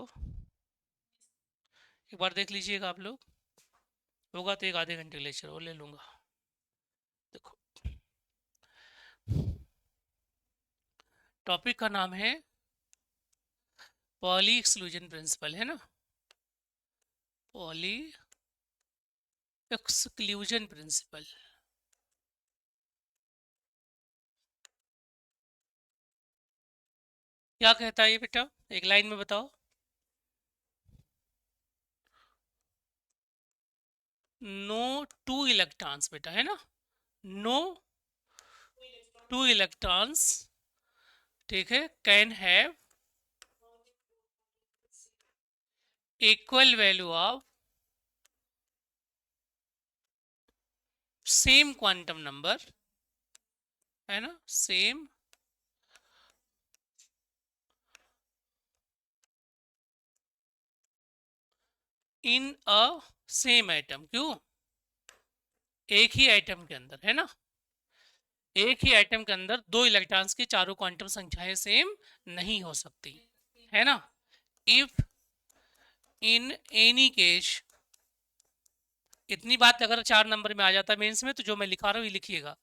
एक बार देख लीजिएगा आप लोग, होगा तो एक आधे घंटे लेक्चर और ले लूँगा। देखो, टॉपिक का नाम है पॉली एक्सक्लूजन प्रिंसिपल, है ना, पॉली एक्सक्लूजन प्रिंसिपल। क्या कहता है ये बेटा, एक लाइन में बताओ। नो टू इलेक्ट्रॉन्स बेटा, है ना, नो टू इलेक्ट्रॉन्स, ठीक है, can have equal value of same quantum number, है ना, same in a same atom, क्यों, एक ही एटम के अंदर, है ना, एक ही एटम के अंदर 2 इलेक्ट्रॉन्स की चारों क्वांटम संख्याएं सेम नहीं हो सकती, है ना। इफ इन एनी केस, इतनी बात अगर 4 नंबर में आ जाता है मेंस में, तो जो मैं लिखा रहा हूँ ये लिखिएगा।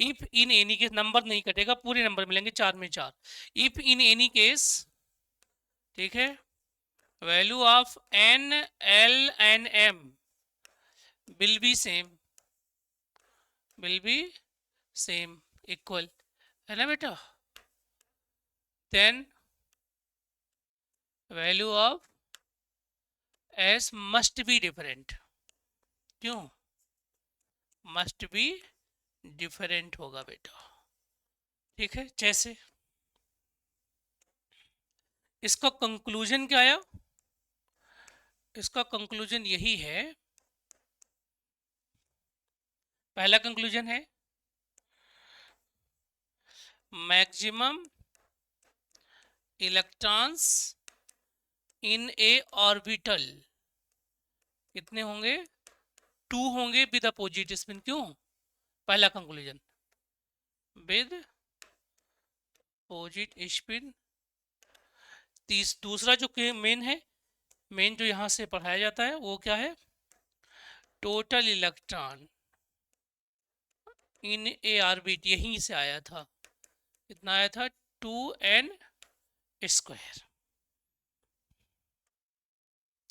If in any case, number नहीं कटेगा, पूरे नंबर मिलेंगे 4 में 4। इफ इन एनी केस, ठीक है, value of n l and m will be same, will be same, equal, है ना बेटा, then value of s must be different, क्यों, मस्ट बी डिफरेंट होगा बेटा, ठीक है। जैसे इसका कंक्लूजन क्या आया, इसका कंक्लूजन यही है, पहला कंक्लूजन है मैक्सिमम इलेक्ट्रॉन्स इन ए ऑर्बिटल कितने होंगे, 2 होंगे विद अपोजिट स्पिन, क्यों, पहला कंक्लूजन विद अपोजिट स्पिन। दूसरा जो मेन है, मेन जो यहाँ से पढ़ाया जाता है वो क्या है, total electron in A orbit, यहीं से आया था, कितना आया था, 2n स्क्वायर,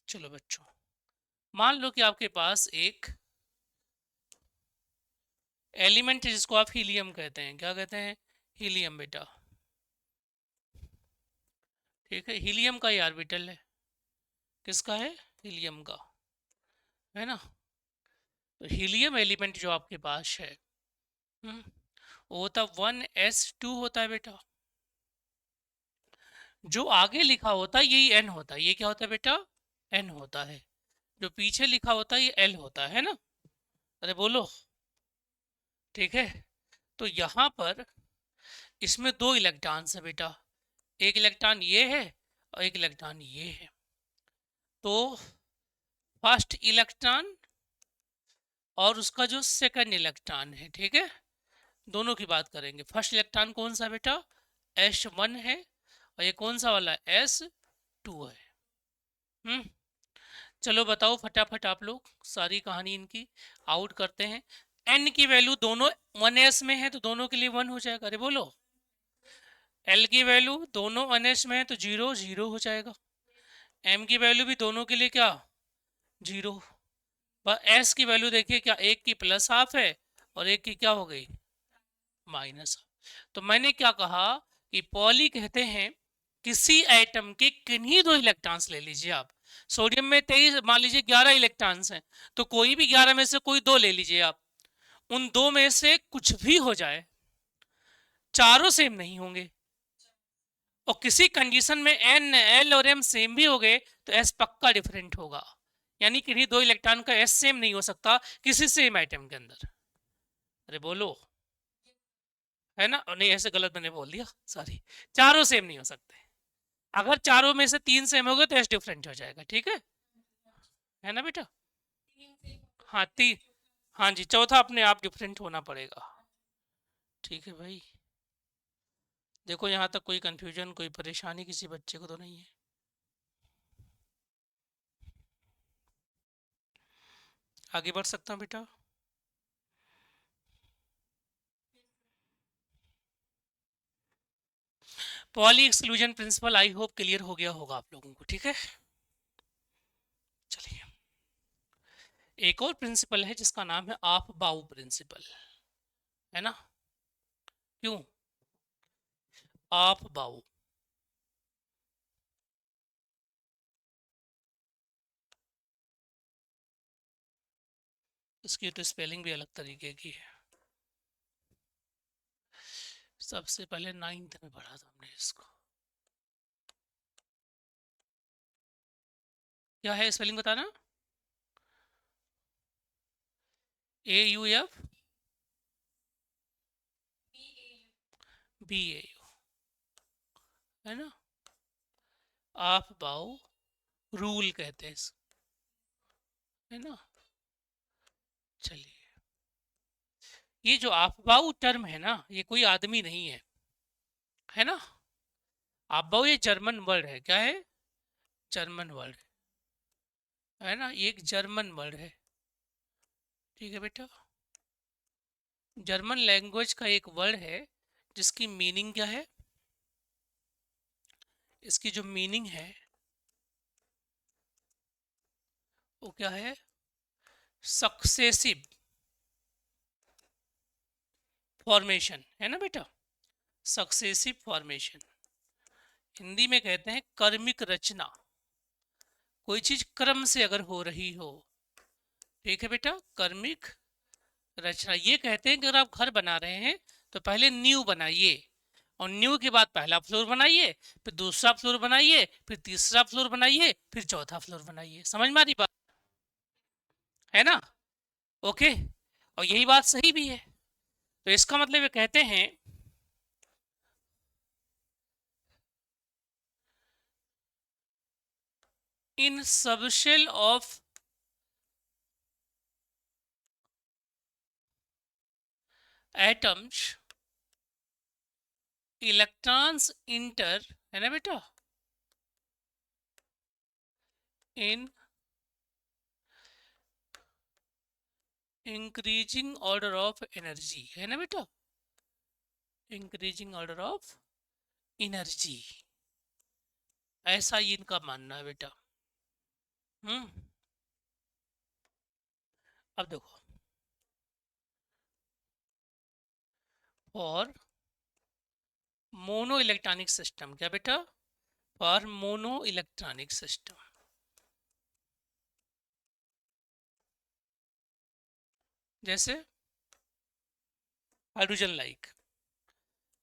चलो बच्चों, मान लो कि आपके पास एक एलिमेंट है जिसको आप हीलियम कहते हैं। क्या कहते हैं? हीलियम बेटा। ठीक है, हीलियम का ही ऑर्बिटल है। किसका है? हीलियम का, है ना। तो हीलियम एलिमेंट जो आपके पास है, वो होता 1s2 होता है बेटा। जो आगे लिखा होता है यही n होता है। ये क्या होता है बेटा? n होता है। जो पीछे लिखा होता है ये l होता है ना। अरे बोलो। ठीक है, तो यहाँ पर इसमें दो इलेक्ट्रॉन्स है बेटा। एक इलेक्ट्रॉन ये है और एक इलेक्ट्रॉन ये है। तो फर्स्ट इलेक्ट्रॉन और उसका जो सेकंड इलेक्ट्रॉन है, ठीक है, दोनों की बात करेंगे। फर्स्ट इलेक्ट्रॉन कौन सा बेटा? S1 है, और ये कौन सा वाला? S2 है। चलो बताओ फटाफट आप लोग, सारी कहानी इनकी आउट करते हैं। n की वैल्यू दोनों 1s में है तो दोनों के लिए 1 हो जाएगा। अरे बोलो। l की वैल्यू दोनों 1s में है तो 0 0 हो जाएगा। m की वैल्यू भी दोनों के लिए क्या? 0। पर s की वैल्यू देखिए, क्या एक की प्लस हाफ है और एक की क्या हो गई? माइनस। तो मैंने क्या कहा कि पॉली कहते हैं किसी एटम के किन्हीं दो इलेक्ट्रॉन्स ले लीजिए आप। सोडियम में 23, मान लीजिए 11 इलेक्ट्रॉन्स हैं, तो कोई भी 11 में से कोई दो ले लीजिए आप। उन दो में से कुछ भी हो जाए, चारों सेम नहीं होंगे। और किसी कंडीशन में एन एल और एम सेम भी हो गए तो एस पक्का डिफरेंट होगा। यानी किन्हीं दो इलेक्ट्रॉन का एस सेम नहीं हो सकता किसी सेम आइटम के अंदर। अरे बोलो, है ना। नहीं, ऐसे गलत मैंने बोल दिया, सॉरी। चारों सेम नहीं हो सकते। अगर चारों में से तीन सेम हो गए तो एस डिफरेंट हो जाएगा। ठीक है ना बेटा। हाँ हाँ जी, चौथा अपने आप डिफरेंट होना पड़ेगा। ठीक है भाई। देखो यहाँ तक कोई कंफ्यूजन, कोई परेशानी किसी बच्चे को तो नहीं है? आगे बढ़ सकता हूँ बेटा? Poly exclusion principle I hope clear हो गया होगा आप लोगों को। ठीक है, चलिए। एक और प्रिंसिपल है जिसका नाम है ऑफ बाउ प्रिंसिपल, है ना। क्यों ऑफ बाउ? इसकी तो स्पेलिंग भी अलग तरीके की है। सबसे पहले 9th में पढ़ा था हमने इसको। क्या है स्पेलिंग बताना? AUF BAU, है ना। ऑफ बाउ रूल कहते हैं है ना। चलिए, ये जो ऑफ बाउ टर्म है ना, ये कोई आदमी नहीं है ना। ऑफ बाउ ये जर्मन वर्ड है। क्या है? जर्मन वर्ड है ना, ये एक जर्मन वर्ड है। ठीक है बेटा, जर्मन लैंग्वेज का एक वर्ड है जिसकी मीनिंग क्या है? इसकी जो मीनिंग है वो क्या है? सक्सेसिव फॉर्मेशन, है ना बेटा। सक्सेसिव फॉर्मेशन, हिंदी में कहते हैं कर्मिक रचना। कोई चीज क्रम से अगर हो रही हो, ठीक है बेटा, कर्मिक रचना। ये कहते हैं कि अगर आप घर बना रहे हैं तो पहले नींव बनाइए, और नींव के बाद पहला फ्लोर बनाइए, फिर दूसरा फ्लोर बनाइए, फिर तीसरा फ्लोर बनाइए, फिर चौथा फ्लोर बनाइए। समझ में आ रही बात? है ना। ओके, और यही बात सही भी है। तो इसका मतलब ये कहते हैं in subshell of atoms electrons enter, है ना बेटा, in increasing order of energy, है ना बेटा, इंक्रीजिंग ऑर्डर ऑफ एनर्जी। ऐसा ही इनका मानना है बेटा। अब देखो, फॉर मोनो इलेक्ट्रॉनिक सिस्टम, क्या बेटा, फॉर मोनो इलेक्ट्रॉनिक सिस्टम, जैसे हाइड्रोजन लाइक,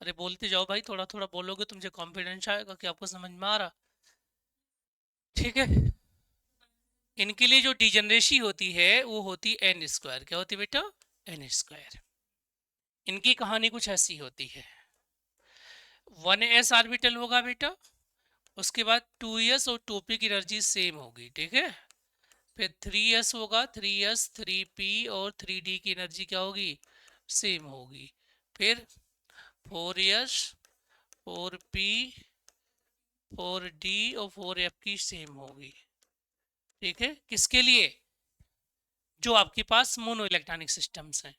अरे बोलते जाओ भाई, थोड़ा थोड़ा बोलोगे तो मुझे कॉन्फिडेंस आएगा कि आपको समझ में आ रहा। ठीक है, इनके लिए जो डिजनरेसी होती है वो होती एन स्क्वायर, क्या होती है बेटा, एन स्क्वायर। इनकी कहानी कुछ ऐसी होती है, 1s ऑर्बिटल होगा बेटा, उसके बाद 2s और 2p की एनर्जी सेम होगी, ठीक है, फिर 3s होगा, 3s 3p और 3d की एनर्जी क्या होगी, सेम होगी, फिर 4s 4p 4d और 4f की सेम होगी, ठीक है, किसके लिए, जो आपके पास मोनो इलेक्ट्रॉनिक सिस्टम्स हैं।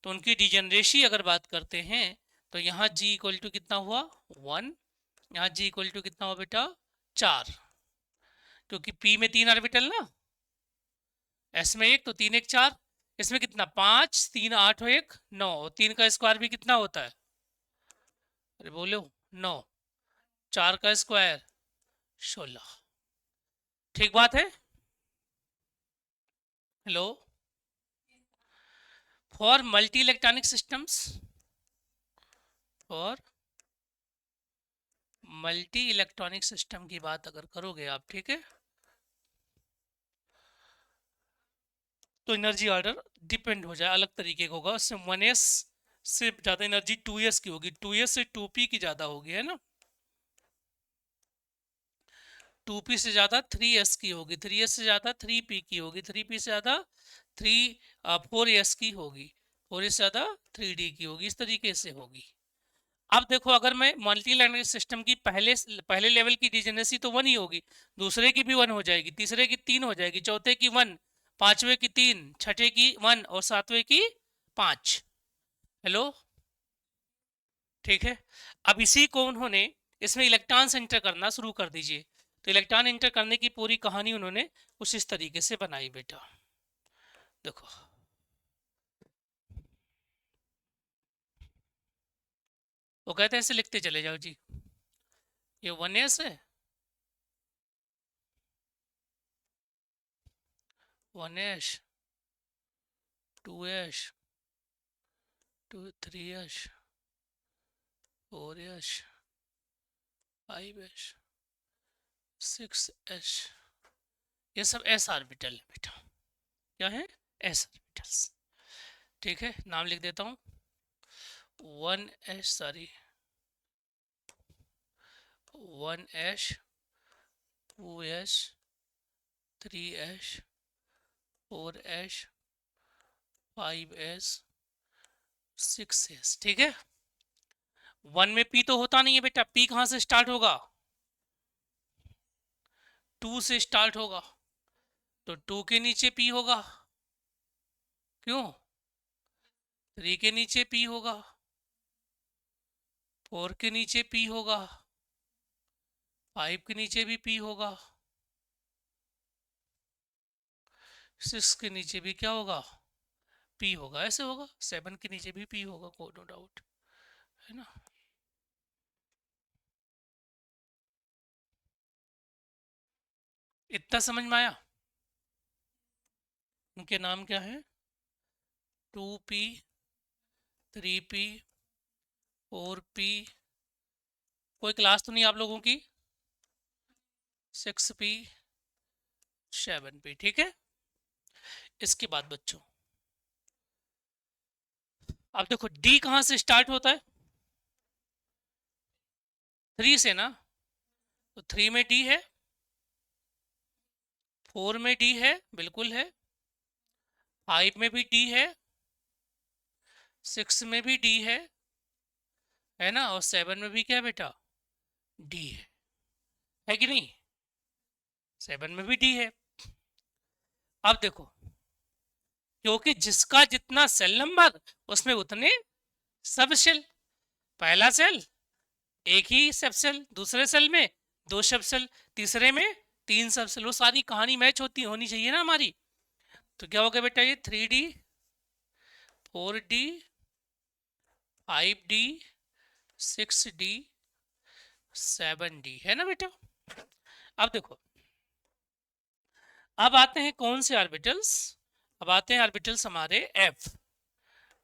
तो उनकी डिजनरेसी अगर बात करते हैं तो यहाँ g इक्वल टू कितना हुआ 1, यहाँ g इक्वल टू कितना हुआ बेटा 4, क्योंकि p में 3 ऑर्बिटल ना, s में 1 तो 3 1 4, इसमें कितना 5 3 8 और 1 9, 3 का स्क्वायर भी कितना होता है, अरे बोलो 9, 4 का स्क्वायर 16, ठीक बात है। Hello, for multi electronic systems, for multi electronic system की बात अगर करोगे आप, ठीक है, तो एनर्जी ऑर्डर डिपेंड हो जाए, अलग तरीके का होगा, उससे 1s से ज़्यादा एनर्जी 2s की होगी, 2s से 2p की ज़्यादा होगी, है ना, 2p से ज़्यादा 3s की होगी, 3s से ज़्यादा 3p की होगी, 3p से ज़्यादा 4s की होगी, 4s से ज़्यादा 3d की होगी, इस तरीके से होगी। अब देखो, अगर मैं मल्टी लैंग्वेज सिस्टम की पहले लेवल की डिजेनेसी तो 1 ही होगी, दूसरे की भी 1 हो जाएगी, तीसरे की 3 हो जाएगी, चौथे की 1, पांचवे की 3, छठे की 1 और सातवें की 5। हेलो, ठीक है, अब इसी को उन्होंने इसमें इलेक्ट्रॉन एंटर करना शुरू कर दीजिए, तो इलेक्ट्रॉन एंटर करने की पूरी कहानी उन्होंने कुछ इस तरीके से बनाई बेटा, देखो, वो कहते हैं ऐसे लिखते चले जाओ जी, ये 1s है, 1s 2s 3s 4s 5s 6s, ये सब एस ऑर्बिटल है बेटा, क्या है, एस ऑर्बिटल्स, ठीक है, नाम लिख देता हूँ, 1s 2s 3s 4s 5s 6s, ठीक है, 1 में p तो होता नहीं है बेटा, p कहाँ से स्टार्ट होगा, 2 से स्टार्ट होगा, तो 2 के नीचे p होगा, क्यों, 3 के नीचे p होगा, 4 के नीचे p होगा, 5 के नीचे भी p होगा, 6 के नीचे भी क्या होगा, p होगा, ऐसे होगा, 7 के नीचे भी p होगा, नो डाउट, है ना। इतना समझ में आया, उनके नाम क्या है, 2p 3p 4p, कोई क्लास तो नहीं आप लोगों की, 6p 7p, ठीक है। इसके बाद बच्चों, अब देखो d कहां से स्टार्ट होता है, 3 से ना, तो 3 में d है, 4 में d है, बिल्कुल है, 5 में भी d है, 6 में भी d है ना, और 7 में भी क्या है बेटा, d है कि नहीं, 7 में भी d है। अब देखो, क्योंकि जिसका जितना सेल नंबर उसमें उतने सब सेल, पहला सेल एक ही सब सेल, दूसरे सेल में 2 सब सेल, तीसरे में 3 सबसेल, वो सारी कहानी मैच होनी चाहिए ना हमारी। तो क्या हो गया बेटा, ये 3D, 4D, 5D, 6D, 7D है ना बेटा। अब देखो, अब आते हैं कौन से ऑर्बिटल्स, अब आते हैं ऑर्बिटल्स हमारे एफ।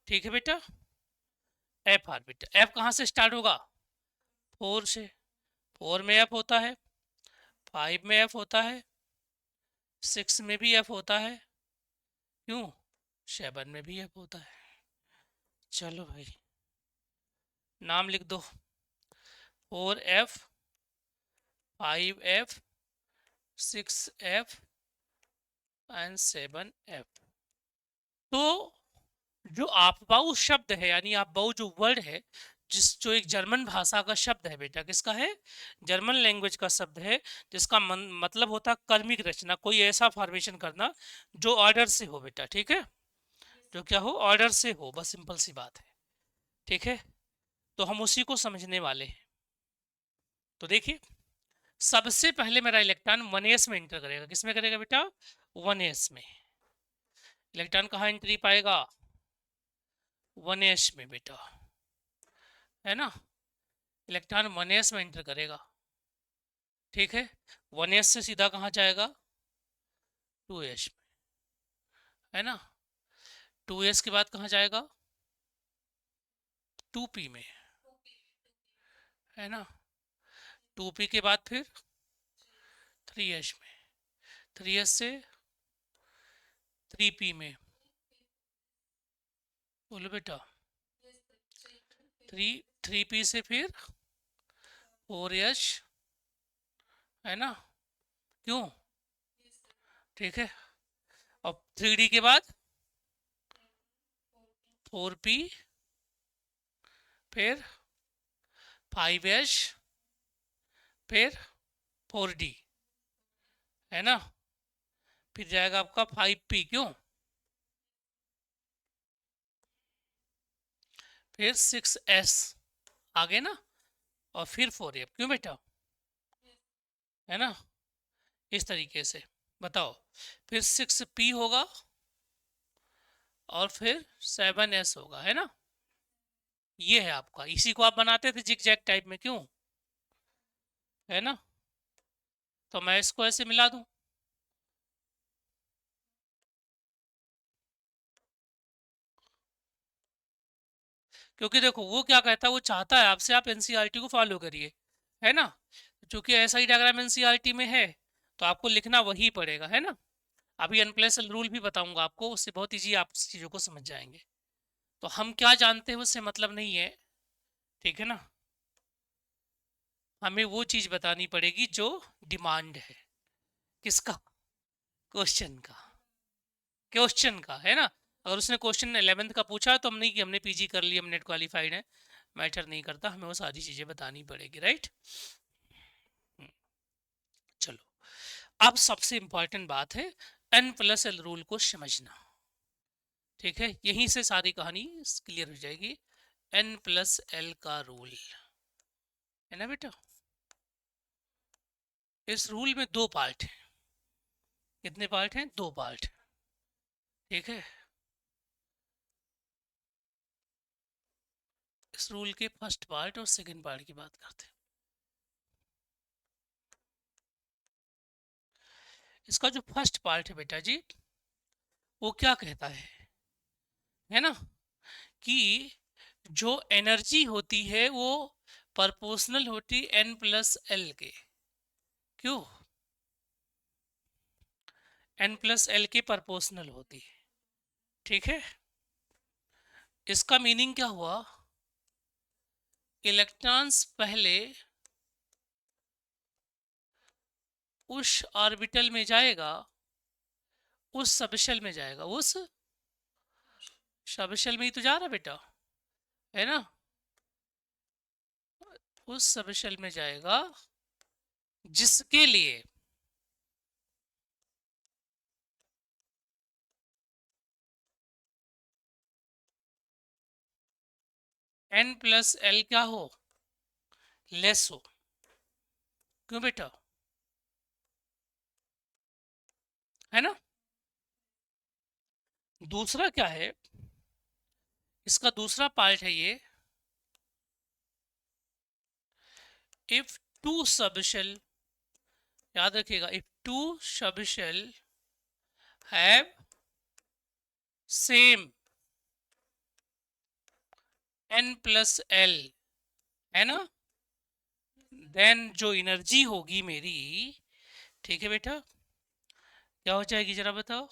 ठीक है बेटा, एफ ऑर्बिटल, एफ कहाँ से स्टार्ट होगा, 4 से, 4 में एफ होता है, 5 में एफ होता है, 6 में भी एफ होता है, क्यों, 7 में भी एफ होता है। चलो भाई नाम लिख दो, 4F, 5F, 6F and 7F। तो जो आपबाउ शब्द है, यानी आपबाउ जो वर्ड है, जो एक जर्मन भाषा का शब्द है बेटा, किसका है, जर्मन लैंग्वेज का शब्द है, जिसका मतलब होता है कर्मिक रचना, कोई ऐसा फॉर्मेशन करना जो ऑर्डर से हो बेटा। ठीक है, जो क्या हो, ऑर्डर से हो, बस सिंपल सी बात है। ठीक है, तो हम उसी को समझने वाले हैं। तो देखिए, सबसे पहले मेरा इलेक्ट्रॉन 1s में एंटर करेगा, किसमें करेगा बेटा, 1s में। इलेक्ट्रॉन कहाँ एंट्री पाएगा, 1s में बेटा, है ना। इलेक्ट्रॉन 1s में एंटर करेगा। ठीक है, 1s से सीधा कहाँ जाएगा, 2s में, है ना। 2s के बाद कहाँ जाएगा, 2p में, है ना। 2p के बाद फिर 3s में, 3s से 3p में, बोलो बेटा, 3p से फिर 4s, है ना, क्यों, ठीक है। अब 3d के बाद 4p, फिर 5s, फिर 4d, है ना, फिर जाएगा आपका 5p, क्यों, फिर 6s, आगे ना, और फिर 4f, क्यों बेटा, है ना। इस तरीके से बताओ, फिर 6p होगा और फिर 7s होगा, है ना। ये है आपका, इसी को आप बनाते थे जिग जैग टाइप में, क्यों, है ना। तो मैं इसको ऐसे मिला दूं, क्योंकि देखो वो क्या कहता है, वो चाहता है आपसे आप एनसीईआरटी को फॉलो करिए, है ना। चूंकि ऐसा ही डायग्राम एनसीईआरटी में है, तो आपको लिखना वही पड़ेगा, है ना। अभी अनप्लेस रूल भी बताऊंगा आपको, उससे बहुत ईजी आप चीज़ों को समझ जाएंगे। तो हम क्या जानते हैं उससे मतलब नहीं है, ठीक है ना। हमें वो चीज़ बतानी पड़ेगी जो डिमांड है, किसका, क्वेश्चन का, क्वेश्चन का, है ना। अगर उसने क्वेश्चन 11th का पूछा तो हम नहीं कि हमने पीजी कर लिया, हम नेट क्वालिफाइड है, मैटर नहीं करता, हमें वो सारी चीज़ें बतानी पड़ेगी, राइट। चलो, अब सबसे इंपॉर्टेंट बात है N+L रूल को समझना। ठीक है, यहीं से सारी कहानी क्लियर हो जाएगी। N+L का रूल, है ना बेटा। इस रूल में दो पार्ट हैं, कितने पार्ट हैं, दो पार्ट। ठीक है, इस रूल के फर्स्ट पार्ट और सेकंड पार्ट की बात करते हैं। इसका जो फर्स्ट पार्ट है बेटा जी, वो क्या कहता है ना, कि जो एनर्जी होती है वो प्रोपोर्शनल होती N+L के, क्यों, N+L के प्रोपोर्शनल होती है। ठीक है, इसका मीनिंग क्या हुआ, इलेक्ट्रॉन्स पहले उस ऑर्बिटल में जाएगा, उस सबशेल में जाएगा, उस सबशेल में ही तो जा रहा बेटा, है ना। उस सबशेल में जाएगा जिसके लिए N+L क्या हो, लेस हो, क्यों बेटा, है ना। दूसरा क्या है, इसका दूसरा पार्ट है ये, इफ टू सबशेल, याद रखिएगा, if two subshell have same n plus L, है ना, देन जो एनर्जी होगी मेरी, ठीक है बेटा, क्या हो जाएगी जरा बताओ।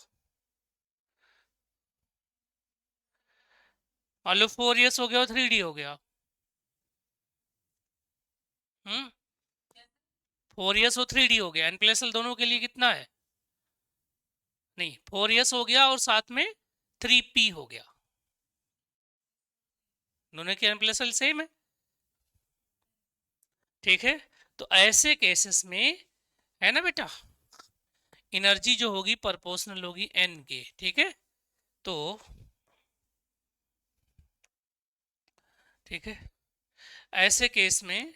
मान लो 4s हो गया और 3d हो गया। 4s और 3d हो गया, n प्लस एल दोनों के लिए कितना है, नहीं 4s हो गया और साथ में 3p हो गया, दोनों के n प्लस एल सेम है। ठीक है, तो ऐसे केसेस में, है ना बेटा, एनर्जी जो होगी प्रोपोर्शनल होगी n के। ठीक है, तो ठीक है, ऐसे केस में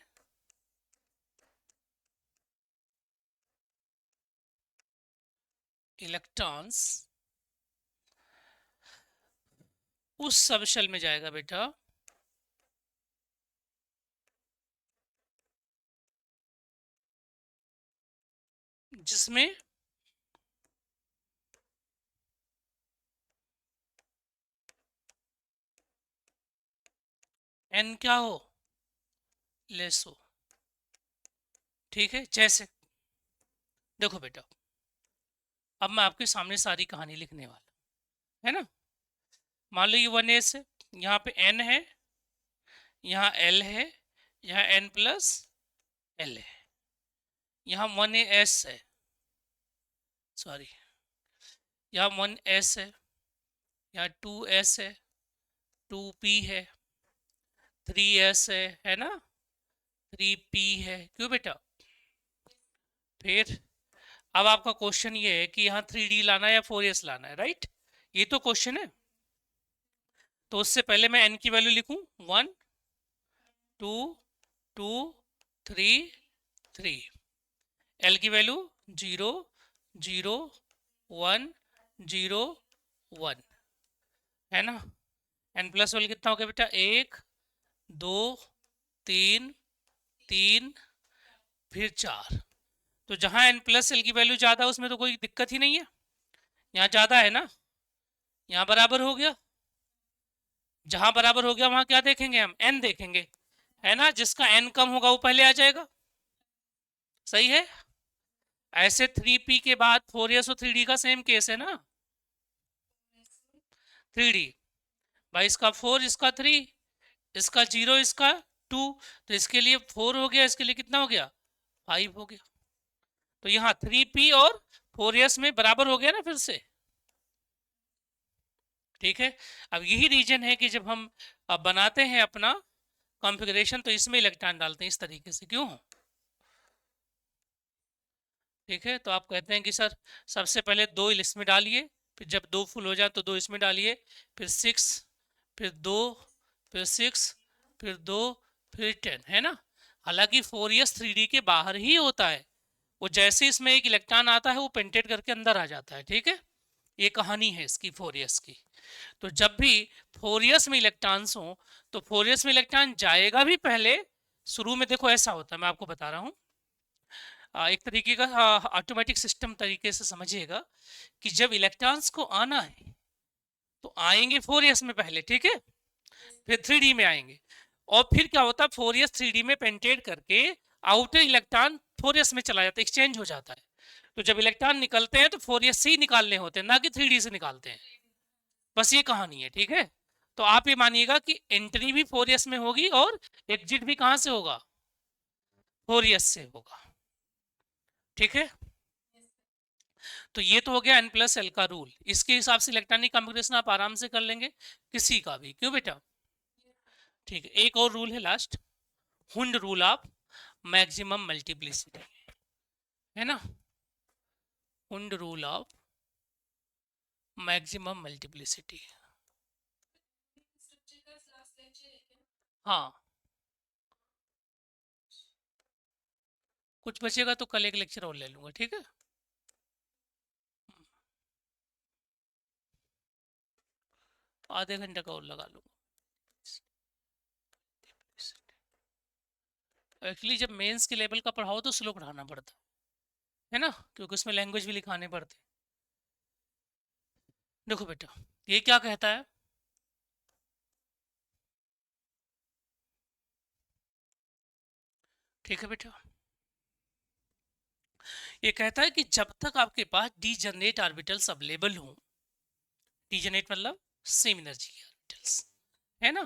इलेक्ट्रॉन्स उस सबशेल में जाएगा बेटा जिसमें n क्या हो, लेस हो। ठीक है, जैसे देखो बेटा, अब मैं आपके सामने सारी कहानी लिखने वाला, है ना। मान लो ये 1s है, यहाँ पे n है, यहाँ l है, यहाँ n प्लस l है, यहाँ 1s है, सॉरी, यहाँ 1s है, यहाँ 2s है, 2p है, 3s है ना, 3p है, क्यों बेटा। फिर अब आपका क्वेश्चन ये है कि यहाँ 3d लाना है या 4s लाना है, राइट, ये तो क्वेश्चन है। तो उससे पहले मैं n की वैल्यू लिखूं, 1 2 2 3 3, l की वैल्यू 0 0 1 0 1, है ना। n प्लस वन कितना हो गया बेटा, 1 2 3 3 फिर 4। तो जहां n प्लस एल की वैल्यू ज़्यादा है उसमें तो कोई दिक्कत ही नहीं है, यहाँ ज़्यादा है ना, यहाँ बराबर हो गया, जहां बराबर हो गया वहां क्या देखेंगे हम, n देखेंगे, है ना, जिसका n कम होगा वो पहले आ जाएगा, सही है। ऐसे 3p के बाद 4s और 3d का सेम केस है ना, 3d, भाई इसका 4 इसका 3, इसका 0 इसका 2, तो इसके लिए 4 हो गया, इसके लिए कितना हो गया, 5 हो गया। तो यहाँ 3p और 4s में बराबर हो गया ना फिर से। ठीक है, अब यही रीजन है कि जब हम अब बनाते हैं अपना कॉन्फ़िगरेशन तो इसमें इलेक्ट्रॉन डालते हैं इस तरीके से, क्यों। ठीक है, तो आप कहते हैं कि सर सबसे पहले 2 इसमें डालिए, फिर जब 2 फुल हो जाए तो 2 इसमें डालिए, फिर 6, फिर 2, फिर 6, फिर 2, फिर 10, है ना। हालांकि 4s 3d के बाहर ही होता है, वो जैसे इसमें एक इलेक्ट्रॉन आता है वो पेंटेट करके अंदर आ जाता है। ठीक है, ये कहानी है इसकी 4s की। तो जब भी 4s में इलेक्ट्रॉन्स हो तो 4s में इलेक्ट्रॉन जाएगा भी पहले, शुरू में देखो ऐसा होता है, मैं आपको बता रहा हूँ, एक तरीके का ऑटोमेटिक सिस्टम तरीके से समझिएगा कि जब इलेक्ट्रॉन्स को आना है तो आएंगे 4s में पहले, ठीक है, फिर 3d में आएंगे, और फिर क्या होता है 4s 3d में पेंटेट करके आउटर इलेक्ट्रॉन 4s में चला जाता है, एक्सचेंज हो जाता है। तो जब इलेक्ट्रॉन निकलते हैं तो 4s से ही निकालने होते हैं, ना कि 3d से निकालते हैं, बस ये कहानी है। ठीक है, तो आप ये मानिएगा कि एंट्री भी 4s में होगी और एग्जिट भी कहां से होगा, 4s से होगा। ठीक है, तो ये तो हो गया n प्लस एल का रूल, इसके हिसाब से इलेक्ट्रॉनिक कॉन्फ़िगरेशन आप आराम से कर लेंगे किसी का भी, क्यों बेटा। ठीक है, एक और रूल है last, Hund rule of maximum multiplicity, है ना, Hund rule of maximum multiplicity. हाँ, कुछ बचेगा तो कल एक लेक्चर और ले लूंगा, ठीक है। आधे घंटे का और लगा लूँगा। एक्चुअली जब मेंस के लेवल का पढ़ाओ तो स्लो पढ़ाना पड़ता है ना, क्योंकि उसमें लैंग्वेज भी लिखाने पड़ते। देखो बेटा ये क्या कहता है, ठीक है बेटा, ये कहता है कि जब तक आपके पास डीजनरेट ऑर्बिटल्स अवेलेबल हों, डीजनरेट मतलब सेम एनर्जी के ऑर्बिटल्स, है ना,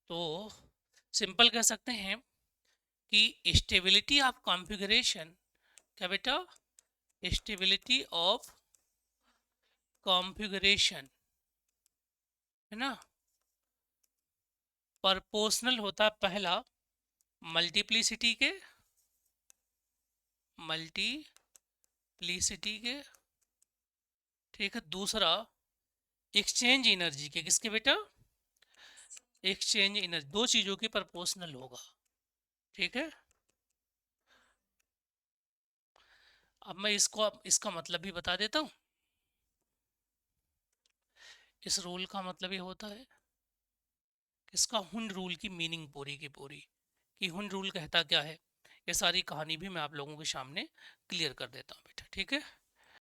तो सिंपल कह सकते हैं कि स्टेबिलिटी ऑफ कॉन्फ़िगरेशन, क्या बेटा, स्टेबिलिटी ऑफ कॉन्फ़िगरेशन, है ना, प्रोपोर्शनल होता है पहला मल्टीप्लिसिटी के, मल्टीप्लिसिटी के, ठीक है, दूसरा एक्सचेंज एनर्जी के, किसके बेटा, एक्सचेंज एनर्जी, दो चीजों की प्रोपोर्शनल होगा, ठीक है। अब मैं इसका मतलब भी बता देता हूँ। इस रूल का मतलब ये होता है, इसका हुन रूल की मीनिंग पूरी की पूरी, कि हुन रूल कहता क्या है, ये सारी कहानी भी मैं आप लोगों के सामने क्लियर कर देता हूँ बेटा, ठीक है।